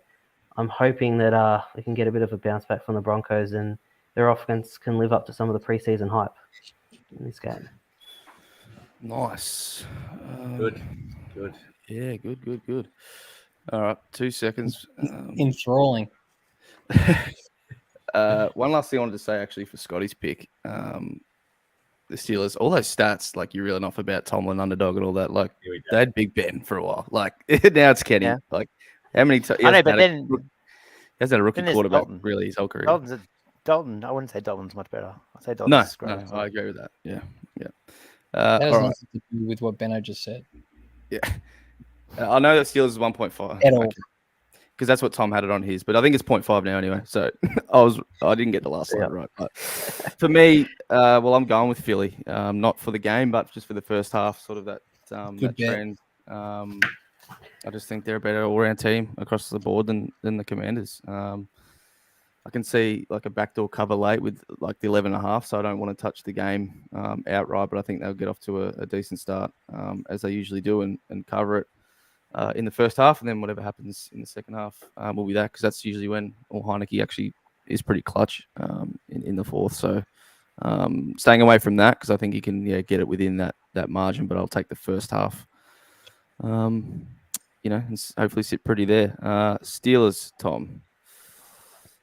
Speaker 5: I'm hoping that we can get a bit of a bounce back from the Broncos and their offense can live up to some of the preseason hype in this game.
Speaker 1: Nice.
Speaker 7: Good.
Speaker 1: Yeah, good. All right, 2 seconds.
Speaker 2: Enthralling.
Speaker 1: One last thing I wanted to say actually for Scotty's pick. The Steelers, all those stats, like you're reeling off about Tomlin, underdog, and all that. Like they had Big Ben for a while. Like now it's Kenny.
Speaker 3: Yeah.
Speaker 1: Like how many times?
Speaker 3: I know, but then
Speaker 1: he hasn't had a rookie quarterback
Speaker 3: Dalton.
Speaker 1: really his whole career.
Speaker 3: Dalton. I wouldn't say Dalton's much better. I'd say Dalton's
Speaker 1: No, I agree with that. Yeah.
Speaker 2: That has
Speaker 1: all right.
Speaker 2: nothing to do with what Benno just said.
Speaker 1: Yeah. I know that Steelers is 1.5.
Speaker 2: At all.
Speaker 1: Because that's what Tom had it on his, but I think it's 0.5 now anyway. So I didn't get the last slide right. But for me, I'm going with Philly. Not for the game, but just for the first half, sort of that
Speaker 2: Good bet.
Speaker 1: trend. I just think they're a better all-round team across the board than the Commanders. I can see like a backdoor cover late with like the 11.5, so I don't want to touch the game outright, but I think they'll get off to a decent start as they usually do and cover it in the first half, and then whatever happens in the second half will be that, because that's usually when Heineke actually is pretty clutch in the fourth. So staying away from that, because I think he can get it within that margin, but I'll take the first half. And hopefully sit pretty there. Steelers, Tom.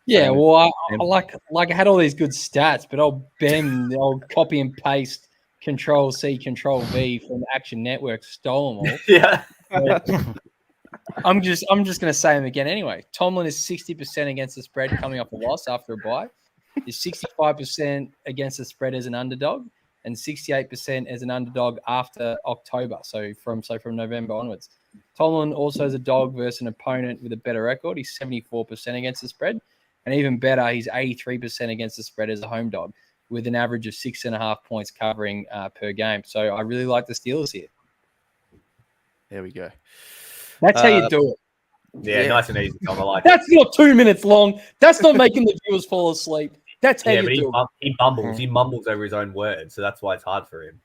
Speaker 2: Yeah, well, I like I had all these good stats, but old Ben, the old copy and paste, Control C, Control V from Action Network stole them all.
Speaker 7: Yeah.
Speaker 2: I'm just going to say them again anyway. Tomlin is 60% against the spread coming off a loss after a bye. He's 65% against the spread as an underdog, and 68% as an underdog after October. So from November onwards. Tomlin also has a dog versus an opponent with a better record. He's 74% against the spread. And even better, he's 83% against the spread as a home dog, with an average of 6.5 points covering per game. So I really like the Steelers here.
Speaker 1: There we go.
Speaker 2: That's how you do it.
Speaker 7: Yeah, nice and easy, Tom. I like
Speaker 2: That's not 2 minutes long. That's not making the viewers fall asleep. That's how you do it.
Speaker 7: He mumbles. He mumbles over his own words, so that's why it's hard for him.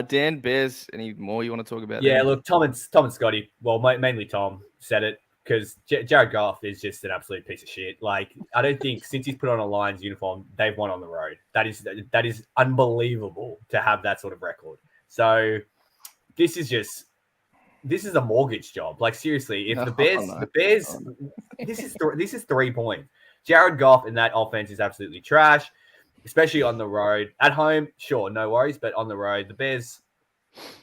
Speaker 1: Dan, Bears, any more you want to talk about?
Speaker 7: Yeah,
Speaker 1: there?
Speaker 7: look, Tom and Scotty, well, mainly Tom said it, because Jared Goff is just an absolute piece of shit. Like, I don't think since he's put on a Lions uniform, they've won on the road. That is unbelievable to have that sort of record. So this is a mortgage job. Like, seriously, if the Bears, this is 3 points. Jared Goff in that offense is absolutely trash, especially on the road. At home, sure, no worries, but on the road, the Bears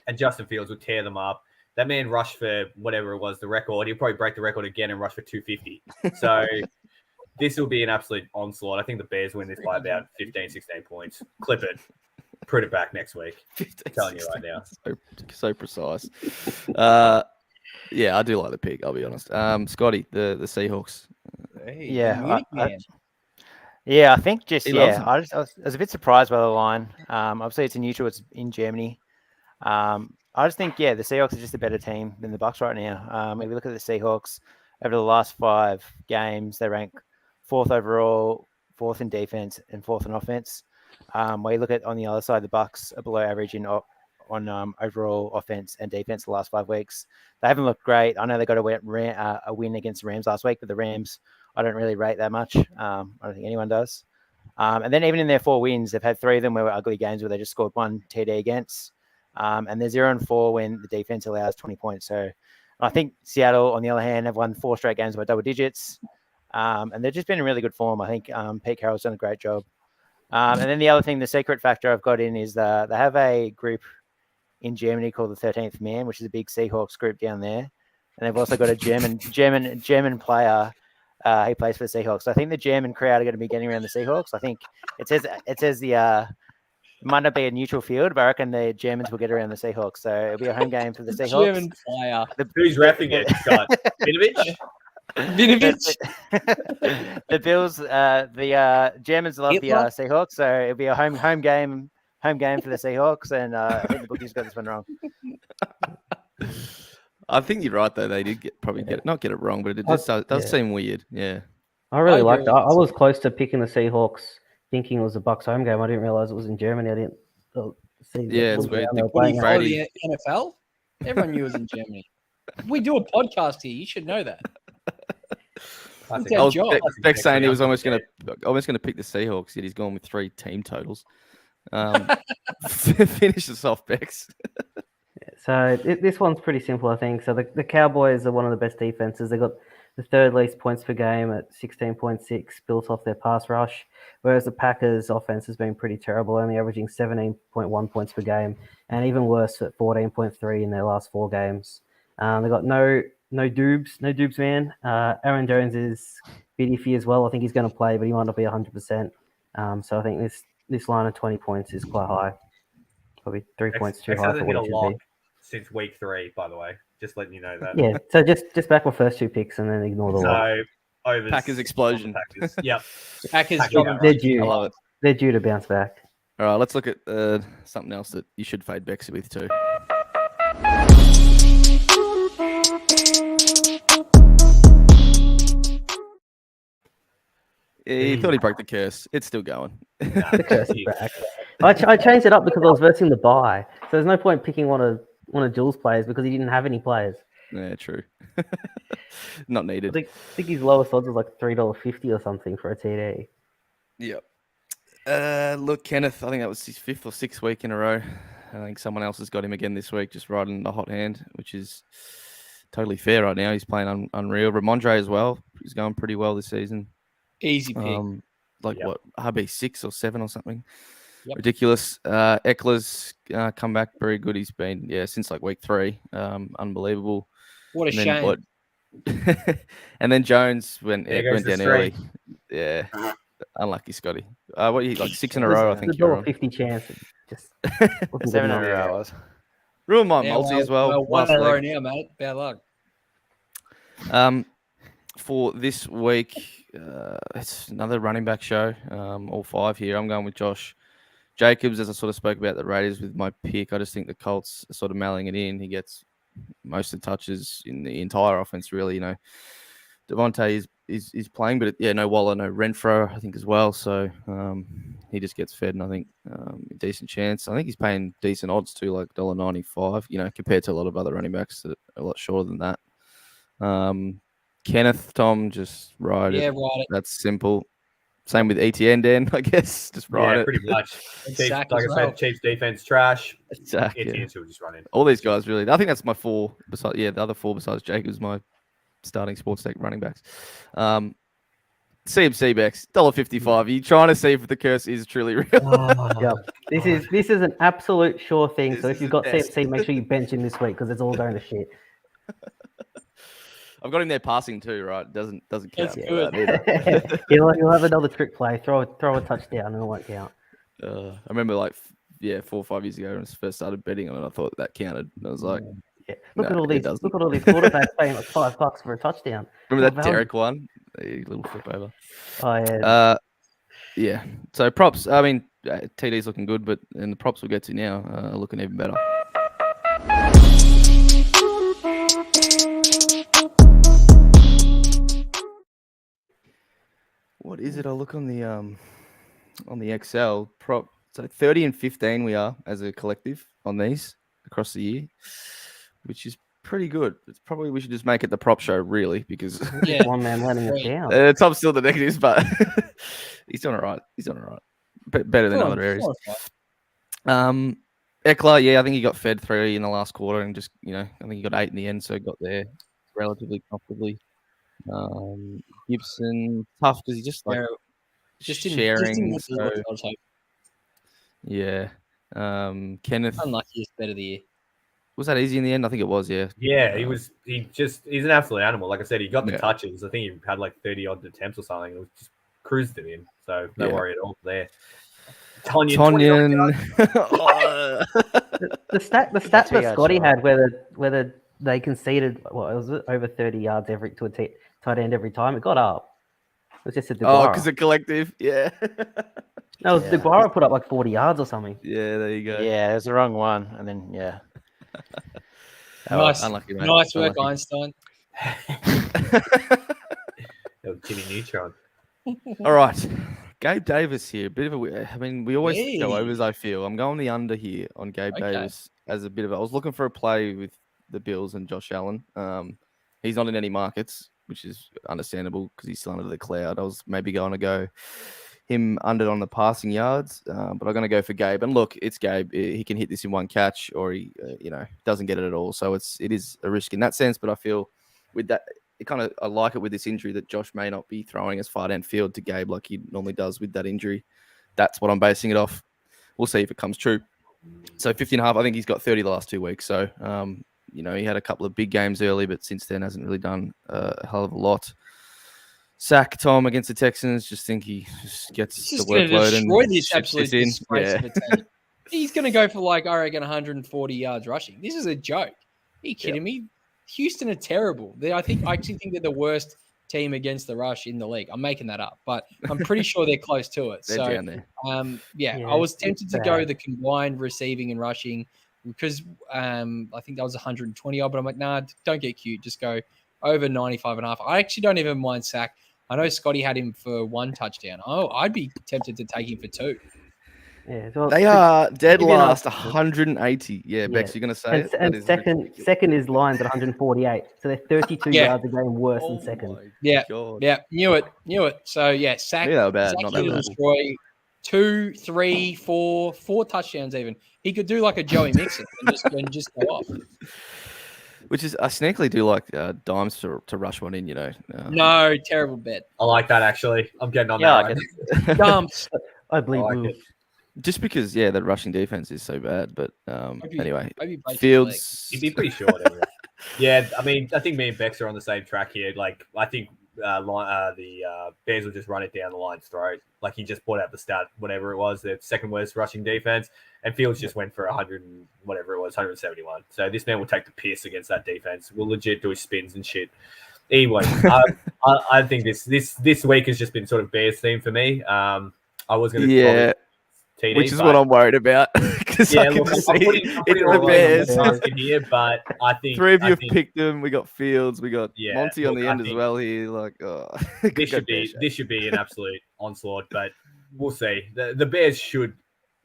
Speaker 7: and Justin Fields will tear them up. That man rushed for whatever it was, the record. He'll probably break the record again and rush for 250. So this will be an absolute onslaught. I think the Bears win this by about 15, 16 points. Clip it. Put it back next week. 15, I'm telling you right now.
Speaker 1: So precise. Yeah, I do like the pick, I'll be honest. Scotty, the Seahawks.
Speaker 2: Hey,
Speaker 3: yeah. I think I was a bit surprised by the line. Obviously, it's a neutral. It's in Germany. I just think, the Seahawks are just a better team than the Bucs right now. If we look at the Seahawks over the last 5 games, they rank 4th overall, 4th in defense, and 4th in offense. Where you look at on the other side, the Bucs are below average on overall offense and defense the last 5 weeks. They haven't looked great. I know they got a win against the Rams last week, but the Rams I don't really rate that much. I don't think anyone does. And then even in their 4 wins, they've had 3 of them were ugly games where they just scored 1 TD against. And they're 0-4 when the defense allows 20 points. So I think Seattle, on the other hand, have won 4 straight games by double digits. And they've just been in really good form. I think Pete Carroll's done a great job. And then the other thing, the secret factor I've got in is they have a group in Germany called the 13th Man, which is a big Seahawks group down there. And they've also got a German player. He plays for the Seahawks. So I think the German crowd are going to be getting around the Seahawks. I think it says the might not be a neutral field, but I reckon the Germans will get around the Seahawks. So it'll be a home game for the Seahawks.
Speaker 2: German player.
Speaker 7: Who's reffing it, Scott? Vinovich?
Speaker 3: The Bills, the Germans love the Seahawks, so it'll be a home game for the Seahawks, and I think the bookies got this one wrong.
Speaker 1: I think you're right though. They did not get it wrong, but it just does seem weird. Yeah,
Speaker 5: I really liked it. I was close to picking the Seahawks, thinking it was a Bucs home game. I didn't realize it was in Germany. I didn't see.
Speaker 1: Yeah, it's weird.
Speaker 2: The NFL. Everyone knew it was in Germany. We do a podcast here. You should know that.
Speaker 1: Beck's saying he was almost going to pick the Seahawks, yet he's gone with 3 team totals. Finish us off, Bex.
Speaker 5: So this one's pretty simple, I think. So the Cowboys are one of the best defenses. They got the 3rd least points per game at 16.6, built off their pass rush, whereas the Packers' offense has been pretty terrible, only averaging 17.1 points per game, and even worse at 14.3 in their last 4 games. They got no Doobs, man. Aaron Jones is a bit iffy as well. I think he's going to play, but he might not be 100%. So I think this line of 20 points is quite high. Probably 3 points too high for what it should be.
Speaker 7: Since week 3, by the way, just letting you know that.
Speaker 5: Yeah, so just back my first 2 picks and then ignore the one.
Speaker 7: So
Speaker 1: Packers explosion.
Speaker 7: Packers. Yep.
Speaker 2: Packers.
Speaker 5: They're due.
Speaker 1: I love it.
Speaker 5: They're due to bounce back.
Speaker 1: All right, let's look at something else that you should fade Bex with too. He thought he broke the curse. It's still going.
Speaker 5: The curse is back. I changed it up because I was versing the buy, so there's no point picking one of Jules' players because he didn't have any players.
Speaker 1: Yeah, true. Not
Speaker 5: I
Speaker 1: needed.
Speaker 5: think his lowest odds was like $3.50 or something for a TD.
Speaker 1: Yep. Look, Kenneth, I think that was his 5th or 6th week in a row. I think someone else has got him again this week, just riding the hot hand, which is totally fair right now. He's playing unreal. Ramondre as well. He's going pretty well this season.
Speaker 2: Easy pick.
Speaker 1: What, RB 6 or 7 or something.
Speaker 2: Yep.
Speaker 1: Ridiculous. Eckler's come back very good. He's been, since like week 3. Unbelievable.
Speaker 2: What a
Speaker 1: And then
Speaker 2: shame.
Speaker 1: and then Jones went
Speaker 7: There goes
Speaker 1: down
Speaker 7: the
Speaker 1: early.
Speaker 7: streak.
Speaker 1: Yeah. Unlucky, Scotty. What are you, like 6 in a row, I think
Speaker 5: The
Speaker 1: you're on.
Speaker 5: $1.50 chance. Just
Speaker 3: 7 in a row was.
Speaker 1: Ruined my
Speaker 2: Yeah,
Speaker 1: multi as well.
Speaker 2: one
Speaker 1: last
Speaker 2: in a row
Speaker 1: week.
Speaker 2: now, mate. Bad luck.
Speaker 1: For this week, it's another running back show. All 5 here. I'm going with Josh Jacobs, as I sort of spoke about the Raiders with my pick. I just think the Colts are sort of mailing it in. He gets most of the touches in the entire offense, really. Devontae is playing, but no Waller, no Renfro, I think, as well. So he just gets fed, and I think decent chance. I think he's paying decent odds too, like $1.95, compared to a lot of other running backs that are a lot shorter than that. Kenneth, Tom, just ride it.
Speaker 2: Yeah, ride it.
Speaker 1: That's simple. Same with ETN, Dan, I guess. Just ride it.
Speaker 7: Pretty much. Chiefs,
Speaker 2: Zach
Speaker 7: like
Speaker 2: as
Speaker 7: I
Speaker 2: well.
Speaker 7: said, Chiefs defense trash.
Speaker 1: Zach,
Speaker 7: ETN will just run in.
Speaker 1: All these guys, really. I think that's my 4. Besides, the other 4 besides Jacobs, my starting sports deck running backs. CMC backs, $1.55. Are you trying to see if the curse is truly real?
Speaker 5: Yeah, this is an absolute sure thing.
Speaker 1: This
Speaker 5: So
Speaker 1: is
Speaker 5: if you've
Speaker 1: the
Speaker 5: got
Speaker 1: best.
Speaker 5: CMC, make sure you bench him this week because it's all going to shit.
Speaker 1: I've got him there passing too, right? Doesn't count.
Speaker 2: That's
Speaker 1: for
Speaker 2: good.
Speaker 1: that either.
Speaker 5: He'll have another trick play, throw a touchdown, and it won't count.
Speaker 1: I remember 4 or 5 years ago when I first started betting on it, I thought that counted. And I was like,
Speaker 5: Yeah. Look
Speaker 1: No,
Speaker 5: at all
Speaker 1: it
Speaker 5: these.
Speaker 1: doesn't.
Speaker 5: Look at all these quarterbacks paying like $5 for a touchdown.
Speaker 1: remember that
Speaker 5: Not value.
Speaker 1: Derek one? A little flip over.
Speaker 5: Oh yeah.
Speaker 1: Yeah. So props. I mean, TD's looking good, and the props we'll get to now are looking even better. What is it? I'll look on the Excel prop. So 30 and 15 we are as a collective on these across the year, which is pretty good. It's probably we should just make it the prop show really because
Speaker 2: Yeah.
Speaker 5: One man letting us down.
Speaker 1: Tom's still the negatives, but he's doing all right. He's doing all right. Better than
Speaker 2: Go on,
Speaker 1: other areas.
Speaker 2: go on,
Speaker 1: Eckler, yeah, I think he got fed 3 in the last quarter and just, I think he got 8 in the end, so got there relatively comfortably. Gibson, tough because he just like
Speaker 2: Yeah, just didn't
Speaker 1: sharing.
Speaker 2: look
Speaker 1: So,
Speaker 2: what I was hoping.
Speaker 1: yeah. Kenneth,
Speaker 2: Unluckiest bet of the year.
Speaker 1: was that easy in the end? I think it was, yeah.
Speaker 7: Yeah, he's an absolute animal. Like I said, he got the
Speaker 1: Yeah.
Speaker 7: touches. I think he had like 30 odd attempts or something. It was just cruised it in. So no
Speaker 1: Yeah.
Speaker 7: worry at all there. Tonyan.
Speaker 1: Oh,
Speaker 5: The stat
Speaker 3: That's
Speaker 5: that
Speaker 3: who you
Speaker 5: Scotty
Speaker 3: actually
Speaker 5: had whether they conceded was it over 30 yards to a tight end every time. It got up. It was just a DeGuara.
Speaker 1: because of collective, yeah.
Speaker 5: No, it was
Speaker 3: Yeah.
Speaker 5: DeGuara put up like 40 yards or something.
Speaker 1: Yeah, there you go.
Speaker 3: Yeah, it was the wrong one. And then, yeah.
Speaker 2: Nice,
Speaker 1: unlucky, mate.
Speaker 2: nice work,
Speaker 1: Unlucky.
Speaker 2: Einstein.
Speaker 7: Jimmy Neutron.
Speaker 1: All right. Gabe Davis here. We always go
Speaker 2: Hey.
Speaker 1: overs, I feel. I'm going the under here on Gabe
Speaker 2: Okay.
Speaker 1: Davis as a bit of I was looking for a play with the Bills and Josh Allen. He's not in any markets, which is understandable because he's still under the cloud. I was maybe going to go him under on the passing yards, but I'm going to go for Gabe. And look, it's Gabe. He can hit this in one catch, or he, doesn't get it at all. So it is a risk in that sense. But I feel with that, I like it with this injury that Josh may not be throwing as far downfield to Gabe like he normally does with that injury. That's what I'm basing it off. We'll see if it comes true. So 50.5, I think he's got 30 the last 2 weeks. So, he had a couple of big games early, but since then hasn't really done a hell of a lot. Sack Tom against the Texans. Just think he just gets
Speaker 2: He's
Speaker 1: the
Speaker 2: just going to
Speaker 1: workload
Speaker 2: destroy
Speaker 1: and
Speaker 2: this
Speaker 1: ships
Speaker 2: absolute
Speaker 1: this in.
Speaker 2: disgrace
Speaker 1: Yeah.
Speaker 2: of a team. He's going to go for I reckon 140 yards rushing. This is a joke. Are you kidding me? Houston are terrible. I actually think they're the worst team against the rush in the league. I'm making that up, but I'm pretty sure they're close to it.
Speaker 1: They're
Speaker 2: So,
Speaker 1: down there.
Speaker 5: Yeah,
Speaker 2: I was
Speaker 5: it's
Speaker 2: tempted to go
Speaker 5: bad.
Speaker 2: the combined receiving and rushing because I think that was 120 odd, but I'm like, nah, don't get cute. Just go over 95.5. I actually don't even mind Sack. I know Scotty had him for 1 touchdown. Oh, I'd be tempted to take him for 2.
Speaker 5: Yeah, so
Speaker 1: They are dead
Speaker 5: give you an
Speaker 1: last,
Speaker 5: answer.
Speaker 1: 180. Yeah, Bex, you're going to say it? That
Speaker 5: And
Speaker 1: is
Speaker 5: second
Speaker 1: ridiculous.
Speaker 5: is Lions at 148. So they're 32
Speaker 2: Yeah.
Speaker 5: yards a game worse
Speaker 1: Oh
Speaker 5: than second.
Speaker 1: my
Speaker 2: Yeah,
Speaker 1: God.
Speaker 2: yeah, knew it. So yeah, sack.
Speaker 1: Knew they were bad,
Speaker 2: Zach
Speaker 1: not that
Speaker 2: here to
Speaker 1: bad.
Speaker 2: destroy 2, 3, 4 touchdowns. Even he could do like a Joey Mixon and just go off.
Speaker 1: Which is, I sneakily do like Dimes to rush one in,
Speaker 2: No, terrible bet.
Speaker 7: I like that actually. I'm getting on
Speaker 3: Yeah,
Speaker 7: that.
Speaker 3: I
Speaker 7: one.
Speaker 2: Dumps.
Speaker 5: I bleed
Speaker 7: I like
Speaker 5: blue.
Speaker 7: it.
Speaker 1: Just because, that rushing defense is so bad. But anyway,
Speaker 2: Maybe break his leg.
Speaker 1: Fields.
Speaker 7: He'd be pretty short anyway. Yeah, I mean, I think me and Bex are on the same track here. Like, I think the Bears will just run it down the Lions' throat. Like, he just brought out the stat, whatever it was, the second worst rushing defense, and Fields just went for 100 and whatever it was, 171. So this man will take the piss against that defense. Will legit do his spins and shit. Anyway, I think this week has just been sort of Bears theme for me. I was going to TD,
Speaker 1: which is what I'm worried about. Because I can
Speaker 7: look,
Speaker 1: see
Speaker 7: I'm putting
Speaker 1: it's
Speaker 7: all
Speaker 1: the
Speaker 7: the
Speaker 1: Bears.
Speaker 7: basket here, but I think
Speaker 1: 3 of you
Speaker 7: I
Speaker 1: have
Speaker 7: think
Speaker 1: picked them. We got Fields. We got
Speaker 7: Yeah,
Speaker 1: Monty on
Speaker 7: look,
Speaker 1: the
Speaker 7: I
Speaker 1: end as
Speaker 7: think
Speaker 1: well here. Like,
Speaker 7: this should be an absolute onslaught, but we'll see. The Bears should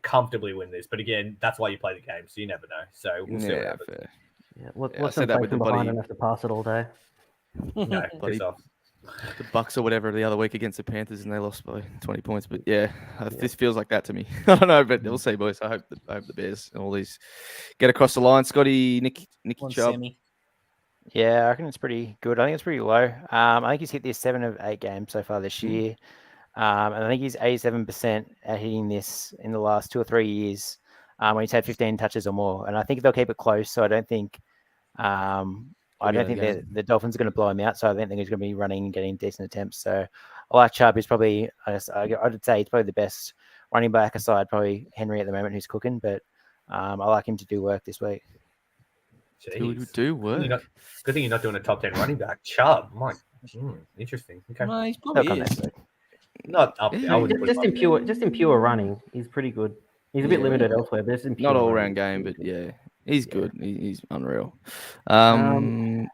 Speaker 7: comfortably win this, but again, that's why you play the game, so you never know. So we'll see what happens.
Speaker 1: fair.
Speaker 5: Yeah,
Speaker 1: I
Speaker 5: what's
Speaker 1: said
Speaker 5: them
Speaker 1: that with
Speaker 5: placing
Speaker 1: the
Speaker 5: behind
Speaker 1: bloody-
Speaker 5: and have to pass it all day?
Speaker 7: No,
Speaker 1: Bloody-
Speaker 7: piss off.
Speaker 1: The Bucks or whatever the other week against the Panthers, and they lost by 20 points. But this feels like that to me. I don't know, but we'll see, boys. I hope the Bears and all these get across the line. Scotty, Nicky
Speaker 2: One
Speaker 1: Chubb.
Speaker 2: semi.
Speaker 3: Yeah, I reckon it's pretty good. I think it's pretty low. I think he's hit this 7 of 8 games so far this year. And I think he's 87% at hitting this in the last 2 or 3 years when he's had 15 touches or more. And I think they'll keep it close. So I don't think the Dolphins are going to blow him out. So I don't think he's going to be running and getting decent attempts. So I like Chubb. He's probably, I'd say he's probably the best running back aside probably Henry at the moment who's cooking. But I like him to do work this week.
Speaker 1: Do work.
Speaker 7: Good thing you're not doing a top 10 running back. Chubb. Interesting. Okay.
Speaker 2: No, he's
Speaker 3: He'll
Speaker 2: probably
Speaker 3: come
Speaker 2: is.
Speaker 3: next week.
Speaker 7: Not up there. I wouldn't put
Speaker 5: Just
Speaker 7: him
Speaker 5: in
Speaker 7: up
Speaker 5: pure running, he's pretty good. He's a bit limited elsewhere, but just in pure
Speaker 1: Not all
Speaker 5: running,
Speaker 1: round game, but he's good. He's unreal.
Speaker 5: So
Speaker 1: Monty.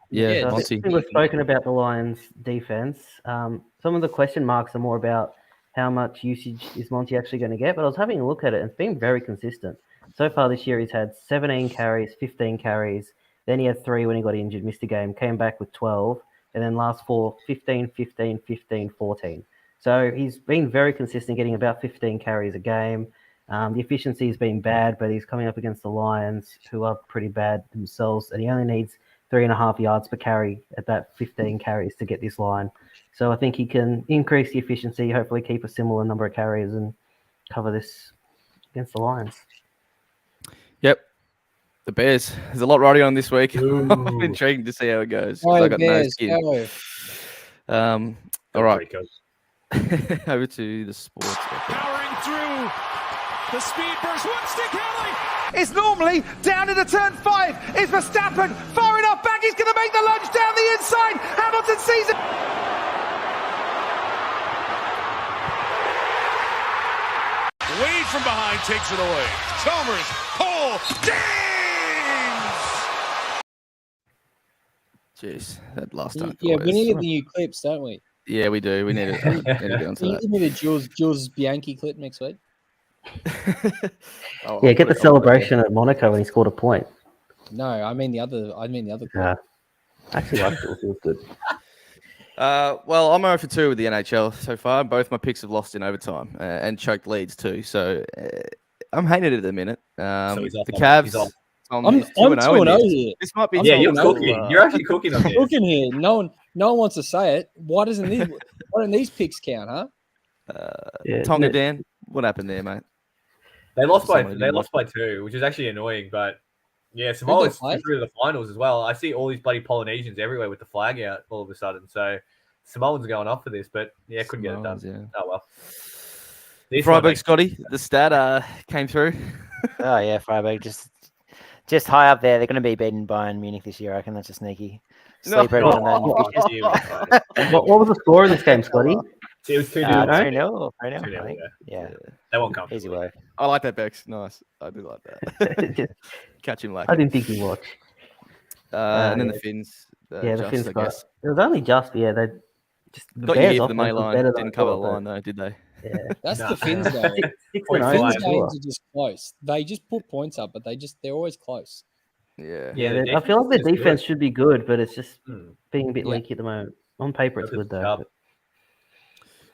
Speaker 5: we've spoken about the Lions' defense. Some of the question marks are more about how much usage is Monty actually going to get. But I was having a look at it, and it's been very consistent. So far this year, he's had 17 carries, 15 carries. Then he had 3 when he got injured, missed a game, came back with 12. And then last 4, 15, 15, 15, 14. So he's been very consistent, getting about 15 carries a game. The efficiency has been bad, but he's coming up against the Lions, who are pretty bad themselves. And he only needs 3.5 yards per carry at that 15 carries to get this line. So I think he can increase the efficiency, hopefully keep a similar number of carries and cover this against the Lions.
Speaker 1: Yep. The Bears. There's a lot riding on this week. I'm intrigued to see how it goes. 'Cause I got no skin. All right. Over to the sports.
Speaker 6: Powering through the speed burst. One stick Kelly.
Speaker 8: It's normally down into turn 5. It's Verstappen far enough back. He's going to make the lunge down the inside. Hamilton sees it.
Speaker 6: Wade from behind takes it away. Chalmers, Cole, James!
Speaker 1: Jeez, that last time.
Speaker 2: Yeah, we need the new clips, don't we?
Speaker 1: Yeah, we do. We need to get onto
Speaker 2: You
Speaker 1: that.
Speaker 2: give me the Jules Bianchi clip next week.
Speaker 1: I'll
Speaker 5: Yeah, get
Speaker 1: put
Speaker 5: the
Speaker 1: it on
Speaker 5: celebration at Monaco when he scored a point.
Speaker 2: No, I mean the other clip.
Speaker 5: Yeah. Actually, I feel feels good.
Speaker 1: Well, I'm 0 for 2 with the NHL so far. Both my picks have lost in overtime and choked leads too. So I'm hating it at the minute.
Speaker 7: So he's off
Speaker 1: the
Speaker 7: on-
Speaker 1: Cavs.
Speaker 7: he's off.
Speaker 2: I'm 2-0 here.
Speaker 1: This might be.
Speaker 2: I'm
Speaker 7: Yeah,
Speaker 2: not
Speaker 7: you're
Speaker 2: gonna-
Speaker 7: cooking. You're actually cooking on this.
Speaker 2: Cooking here. No one wants to say it. Why don't these picks count, huh?
Speaker 5: Yeah,
Speaker 1: Tonga
Speaker 5: no-
Speaker 1: Dan. What happened there, mate?
Speaker 7: They lost by
Speaker 1: Somebody didn't
Speaker 7: 2, which is actually annoying. But yeah, Samoa's
Speaker 2: play?
Speaker 7: through to the finals as well. I see all these bloody Polynesians everywhere with the flag out all of a sudden. So Samoans are going off for this, but yeah, couldn't get it done.
Speaker 1: Samoans,
Speaker 7: Oh well. This one,
Speaker 1: Freiburg, Scotty. The stat came through.
Speaker 3: Oh yeah, Freiburg just high up there. They're going to be beaten Bayern Munich this year. I reckon that's a sneaky sleeper on that.
Speaker 5: What was the score in this game, Scotty?
Speaker 7: it was 2-0.
Speaker 3: 3-0 or 3-0,
Speaker 7: 2-0,
Speaker 3: I think. Yeah,
Speaker 7: They won't come.
Speaker 3: easy work.
Speaker 1: I like that, Bex. Nice. I do like that. Catch him
Speaker 5: I
Speaker 1: lacking.
Speaker 5: didn't think he'd watch.
Speaker 1: And then
Speaker 5: yeah.
Speaker 1: the Finns.
Speaker 5: Yeah, the
Speaker 1: Just,
Speaker 5: Finns
Speaker 1: I
Speaker 5: got.
Speaker 1: guess.
Speaker 5: It was only just, Just the
Speaker 1: Got you
Speaker 5: Bears'
Speaker 1: here for the money
Speaker 5: offense was
Speaker 1: line.
Speaker 5: better than
Speaker 1: Didn't
Speaker 5: I
Speaker 1: cover the
Speaker 5: thought, but
Speaker 1: line though, did they?
Speaker 5: Yeah,
Speaker 9: That's
Speaker 7: No.
Speaker 9: the Finns though.
Speaker 5: six
Speaker 7: Point
Speaker 5: and
Speaker 9: Finns
Speaker 7: five.
Speaker 5: oh,
Speaker 9: games are just close. They just put points up, but they're always close.
Speaker 1: Yeah.
Speaker 5: Yeah,
Speaker 7: the
Speaker 5: I feel like
Speaker 7: defense
Speaker 5: the
Speaker 7: is
Speaker 5: defense
Speaker 7: good.
Speaker 5: should be good, but it's just
Speaker 7: Hmm.
Speaker 5: being a bit
Speaker 9: Yeah.
Speaker 5: leaky at the moment. On paper, it's good though.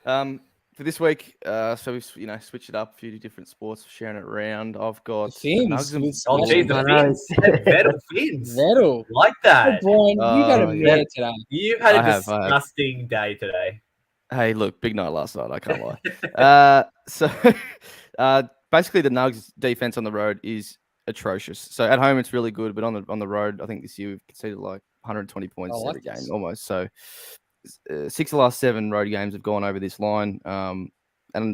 Speaker 7: Yep.
Speaker 1: For this week, so we've switched it up, a few different sports, sharing it around. I've got
Speaker 9: The Finns
Speaker 1: Nugs and
Speaker 9: with
Speaker 7: Oh,
Speaker 1: Bulls.
Speaker 7: geez, the
Speaker 5: I know.
Speaker 7: Finns. Vettel Finns.
Speaker 9: Vettel.
Speaker 7: Like
Speaker 9: Oh,
Speaker 7: that.
Speaker 9: Brian, you had a
Speaker 1: Oh, yeah.
Speaker 9: mare today.
Speaker 7: You've had a
Speaker 1: I have.
Speaker 7: disgusting day today.
Speaker 1: Hey, look, big night last night. I can't lie. So basically, the Nugs defense on the road is atrocious. So at home, it's really good, but on the road, I think this year we've conceded like 120 points
Speaker 9: I like
Speaker 1: every game,
Speaker 9: this.
Speaker 1: almost. So 6 of the last 7 road games have gone over this line. And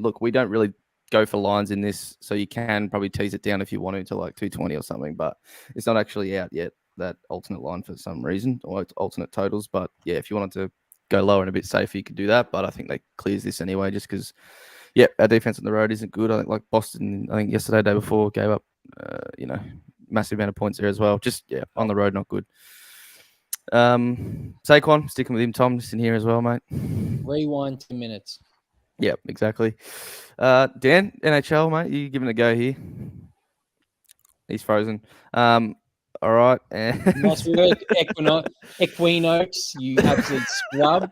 Speaker 1: look, we don't really go for lines in this, so you can probably tease it down if you wanted to like 220 or something, but it's not actually out yet, that alternate line for some reason, or alternate totals. But yeah, if you wanted to go lower and a bit safer, you could do that. But I think they clears this anyway, just because, yeah, our defense on the road isn't good. I think like Boston, I think yesterday, day before, gave up, massive amount of points there as well. Just, yeah, on the road, not good. Saquon, sticking with him. Tom, just in here as well, mate.
Speaker 9: Rewind 10 minutes.
Speaker 1: Yeah, exactly. Dan, NHL, mate, you giving it a go here? He's frozen. All right. And
Speaker 9: Nice work, EQUINOX, you absolute scrub.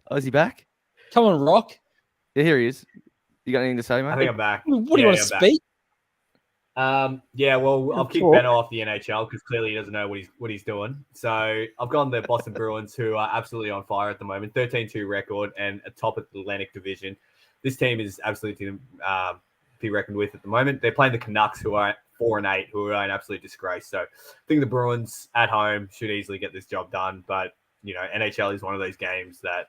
Speaker 1: Oh, is he back?
Speaker 9: Come on, Rock.
Speaker 1: Yeah, here he is. You got anything to say, mate?
Speaker 7: I think I'm back.
Speaker 9: What do you want to
Speaker 7: I'm back.
Speaker 9: speak?
Speaker 7: Yeah, well, I've kicked
Speaker 5: talk.
Speaker 7: Benno off the NHL because clearly he doesn't know what he's doing. So I've gone the Boston Bruins, who are absolutely on fire at the moment, 13-2 record and atop of the Atlantic Division. This team is absolutely to be reckoned with at the moment. They're playing the Canucks, who are 4-8, who are an absolute disgrace. So I think the Bruins at home should easily get this job done. But NHL is one of those games that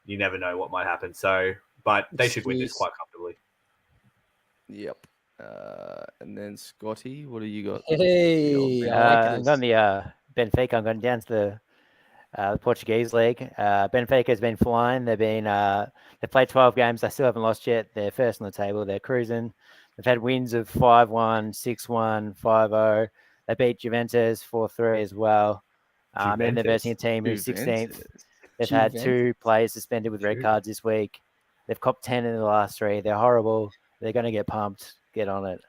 Speaker 7: you never know what might happen. So, but they should win this quite comfortably.
Speaker 1: Yep. And then Scotty, what do you got?
Speaker 9: Hey, I like
Speaker 3: I'm
Speaker 9: this.
Speaker 3: going the Benfica. I'm going down to the Portuguese league. Benfica has been flying. They've played 12 games. They still haven't lost yet. They're first on the table. They're cruising. They've had wins of 5-1, 6-1, 5-0. They beat Juventus 4-3 as well. And they're versing a team who's 16th. They've had 2 players suspended with red cards this week. They've copped 10 in the last 3. They're horrible. They're going to get pumped. Get on it.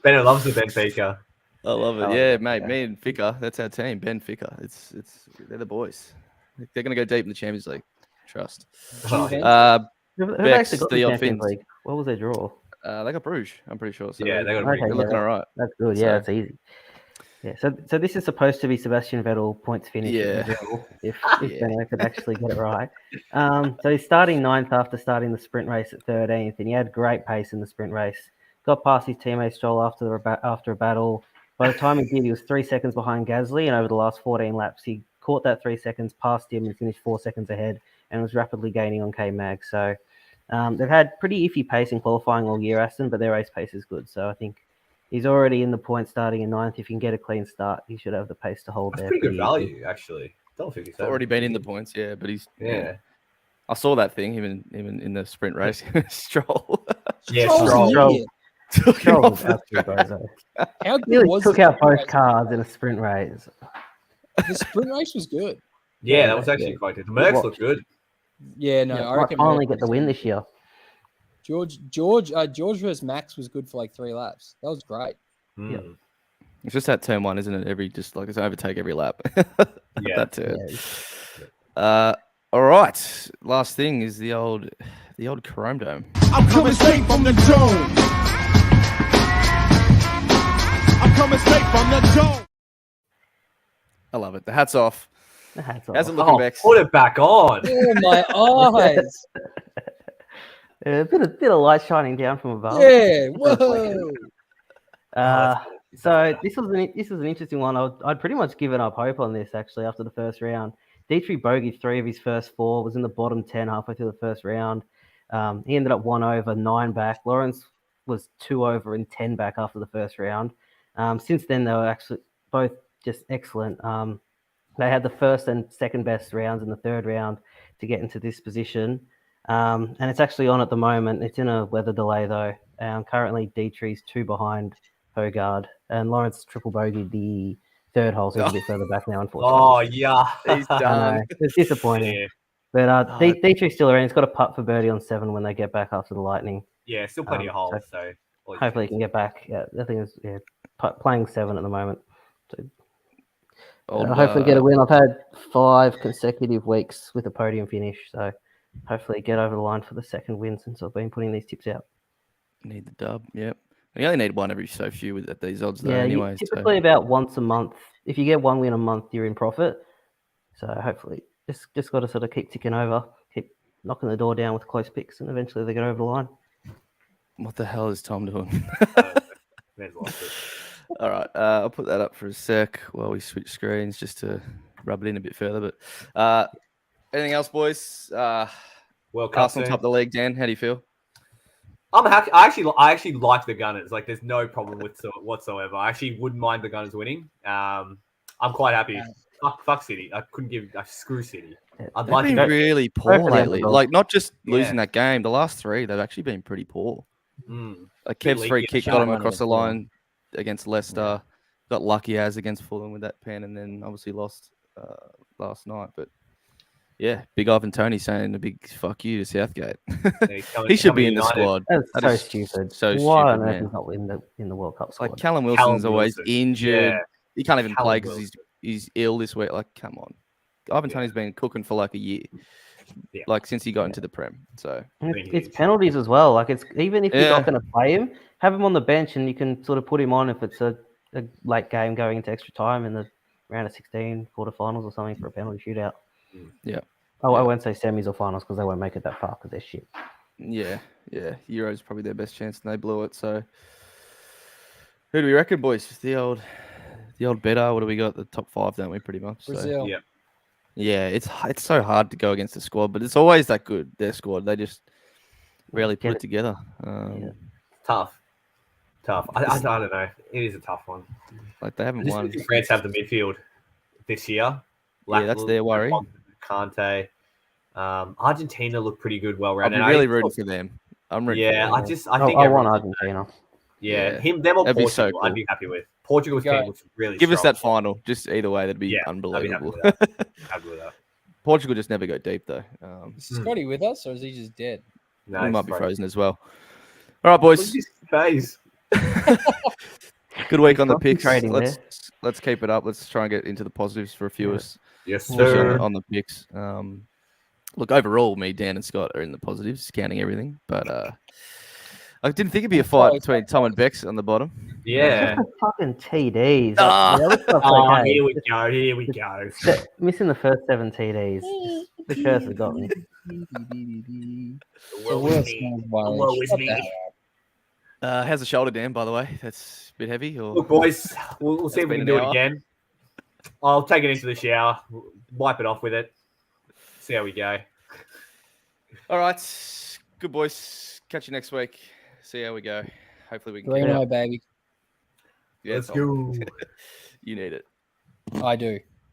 Speaker 7: Benno loves the Benfica.
Speaker 1: I love it.
Speaker 3: Oh,
Speaker 1: Yeah, mate.
Speaker 3: yeah.
Speaker 1: Me and Ficker, that's our team. Ben Ficker. They're the boys. They're gonna go deep in the Champions League. Trust.
Speaker 7: Oh,
Speaker 5: Who
Speaker 1: Bex,
Speaker 5: actually got
Speaker 1: the
Speaker 5: the
Speaker 1: odd
Speaker 5: Champions
Speaker 1: Finns.
Speaker 5: League? What was their draw?
Speaker 1: They got Bruges, I'm pretty sure. So
Speaker 7: Yeah, they got a
Speaker 5: Okay,
Speaker 1: they're
Speaker 5: yeah,
Speaker 1: looking all right.
Speaker 5: That's good.
Speaker 1: So-
Speaker 5: Yeah, that's easy. Yeah, so this is supposed to be Sebastian Vettel points finish
Speaker 1: Yeah.
Speaker 5: in Brazil, if
Speaker 1: Yeah.
Speaker 5: Benno could actually get it right. So he's starting 9th after starting the sprint race at 13th, and he had great pace in the sprint race. Got past his teammate Stroll after a battle. By the time he did, he was 3 seconds behind Gasly, and over the last 14 laps, he caught that 3 seconds, passed him, and finished 4 seconds ahead, and was rapidly gaining on K-Mag. So they've had pretty iffy pace in qualifying all year, Aston, but their race pace is good. So I think he's already in the points starting in 9th. If he can get a clean start, he should have the pace to hold
Speaker 7: That's
Speaker 5: there.
Speaker 7: pretty good
Speaker 5: easy.
Speaker 7: value, actually. $1.57.
Speaker 1: He's already been in the points, yeah, but he's
Speaker 7: Yeah.
Speaker 1: I saw that thing, even in the sprint race. Stroll.
Speaker 7: Yeah,
Speaker 9: Stroll's an
Speaker 7: Stroll.
Speaker 9: idiot.
Speaker 1: Took him
Speaker 5: Stroll
Speaker 1: off
Speaker 5: was
Speaker 1: the
Speaker 5: absolute bozo.
Speaker 9: How
Speaker 5: He
Speaker 9: good
Speaker 5: nearly
Speaker 9: was
Speaker 5: took
Speaker 9: the
Speaker 5: out
Speaker 9: sprint
Speaker 5: both
Speaker 9: race?
Speaker 5: cars in a sprint race.
Speaker 9: The sprint race was good.
Speaker 7: Yeah, that was actually
Speaker 5: Yeah.
Speaker 7: quite good. The Mercs looked good.
Speaker 9: Yeah, no,
Speaker 5: Yeah,
Speaker 9: I
Speaker 5: might
Speaker 9: reckon
Speaker 5: finally
Speaker 9: Merckx
Speaker 5: get the
Speaker 9: was
Speaker 5: win
Speaker 9: good.
Speaker 5: this year.
Speaker 9: George versus Max was good for like 3 laps. That was great.
Speaker 5: Yeah.
Speaker 1: It's just that turn 1, isn't it? It's overtake every lap.
Speaker 7: Yeah.
Speaker 1: That turn. All right. Last thing is the old Chrome Dome.
Speaker 8: I'm coming straight from the dome. I'm coming straight from the dome.
Speaker 1: I love it. The hat's off.
Speaker 5: The hat's
Speaker 1: How's it
Speaker 5: off.
Speaker 1: looking,
Speaker 7: Oh,
Speaker 1: Bex?
Speaker 7: put it back on.
Speaker 9: Oh my eyes!
Speaker 5: Yeah, a bit of light shining down from above.
Speaker 9: Yeah, whoa!
Speaker 5: So this was an interesting one. I'd pretty much given up hope on this actually after the first round. Dietrich bogeyed 3 of his first 4, was in the bottom 10 halfway through the first round. He ended up 1 over, 9 back. Lawrence was 2 over and 10 back after the first round. Since then, they were actually both just excellent. They had the first and second best rounds in the third round to get into this position. And it's actually on at the moment. It's in a weather delay though. Currently, Dietrich's 2 behind Hogard, and Lawrence triple bogeyed the third hole, so he's a bit further back now, unfortunately.
Speaker 7: Oh, yeah.
Speaker 1: He's
Speaker 5: I
Speaker 1: done.
Speaker 5: know. It's disappointing.
Speaker 7: Yeah.
Speaker 5: But Dietrich's still around. He's got a putt for birdie on 7 when they get back after the Lightning.
Speaker 7: Yeah, still plenty of holes. So
Speaker 5: Hopefully he can get back. Yeah, the thing is, playing 7 at the moment. So, hopefully get a win. I've had 5 consecutive weeks with a podium finish, so hopefully get over the line for the second win since I've been putting these tips out.
Speaker 1: Need the dub. Yep. You only need one every so few at these odds, though.
Speaker 5: Yeah,
Speaker 1: anyway,
Speaker 5: typically about once a month. If you get 1 win a month, you're in profit. So hopefully, just got to sort of keep ticking over, keep knocking the door down with close picks, and eventually they get over the line.
Speaker 1: What the hell is Tom doing? All right, I'll put that up for a sec while we switch screens just to rub it in a bit further. But anything else, boys?
Speaker 7: Well,
Speaker 1: Arsenal top of the league. Dan, how do you feel?
Speaker 7: I'm happy. I actually like the Gunners. Like, there's no problem with whatsoever. I actually wouldn't mind the Gunners winning. I'm quite happy. Fuck City. I couldn't give a screw City.
Speaker 1: They've been really poor lately. Like, not just losing that game. The last 3, they've actually been pretty poor. Like, Kev's free kick got him across the line against Leicester. Got lucky as against Fulham with that pen, and then obviously lost last night. But yeah, Big Ivan Toney saying a big fuck you to Southgate. He should be in the squad.
Speaker 5: That's so stupid.
Speaker 1: So
Speaker 5: why
Speaker 1: stupid,
Speaker 5: on earth
Speaker 1: man.
Speaker 5: he's not in the World Cup squad?
Speaker 1: Like, Callum Wilson's always injured.
Speaker 7: Yeah.
Speaker 1: He can't even
Speaker 7: Callum
Speaker 1: play because he's ill this week. Like, come on. Ivan Toney's been cooking for like a year.
Speaker 7: Yeah.
Speaker 1: Like, since he got into the Prem. So
Speaker 5: it's penalties as well. Like, it's even if you're not going to play him, have him on the bench and you can sort of put him on if it's a late game going into extra time in the round of 16 quarterfinals or something for a penalty shootout.
Speaker 1: Yeah.
Speaker 5: Oh, I won't say semis or finals because they won't make it that far because they're shit.
Speaker 1: Yeah. Euro's probably their best chance and they blew it. So who do we reckon, boys? The old better. What do we got? The top 5, don't we, pretty much?
Speaker 9: Brazil.
Speaker 1: So, yeah, it's so hard to go against the squad, but it's always that good, their squad. They just rarely put it together.
Speaker 7: Tough. I don't know. It is a tough one.
Speaker 1: Like, they haven't won.
Speaker 7: France have the midfield this year.
Speaker 1: Yeah, that's their worry.
Speaker 7: Kante. Argentina look pretty good, well-rounded.
Speaker 1: I'm really rooting for them. I'm rooting for them.
Speaker 7: I think
Speaker 5: I want Argentina.
Speaker 7: Yeah, them or
Speaker 1: That'd be
Speaker 7: Portugal,
Speaker 1: so cool.
Speaker 7: I'd be happy with. Portugal's team looks really
Speaker 1: Give us
Speaker 7: strong.
Speaker 1: that final. Just either way, that'd be unbelievable.
Speaker 7: Happy with that.
Speaker 1: Portugal just never go deep, though.
Speaker 9: Is Scotty with us, or is he just dead?
Speaker 7: No,
Speaker 1: he might be frozen as well. All right, boys.
Speaker 7: Look at his face.
Speaker 1: Good week on the picks.
Speaker 5: Concentrating
Speaker 1: Let's keep it up. Let's try and get into the positives for a few of us.
Speaker 7: Yes,
Speaker 1: Especially
Speaker 7: sir.
Speaker 1: on the picks. Look, overall, me, Dan, and Scott are in the positives, counting everything. But I didn't think it'd be a fight between Tom and Bex on the bottom.
Speaker 7: Yeah.
Speaker 5: Fucking TDs.
Speaker 1: Ah.
Speaker 5: The other stuff's
Speaker 7: Oh,
Speaker 5: okay.
Speaker 7: here we go.
Speaker 5: Missing the first 7 TDs. The curse has got me.
Speaker 9: The worst
Speaker 1: How's the shoulder, Dan, by the way? That's a bit heavy? Or
Speaker 7: Look, boys, we'll see if we
Speaker 1: been
Speaker 7: can
Speaker 1: an
Speaker 7: do it
Speaker 1: hour.
Speaker 7: again. I'll take it into the shower, wipe it off with it, see how we go.
Speaker 1: All right. Good, boys. Catch you next week. See how we go. Hopefully we can
Speaker 9: Green
Speaker 1: keep it
Speaker 9: eye,
Speaker 1: up.
Speaker 9: baby.
Speaker 1: Yeah,
Speaker 7: Let's
Speaker 1: Tom.
Speaker 7: go.
Speaker 1: You need it.
Speaker 9: I do.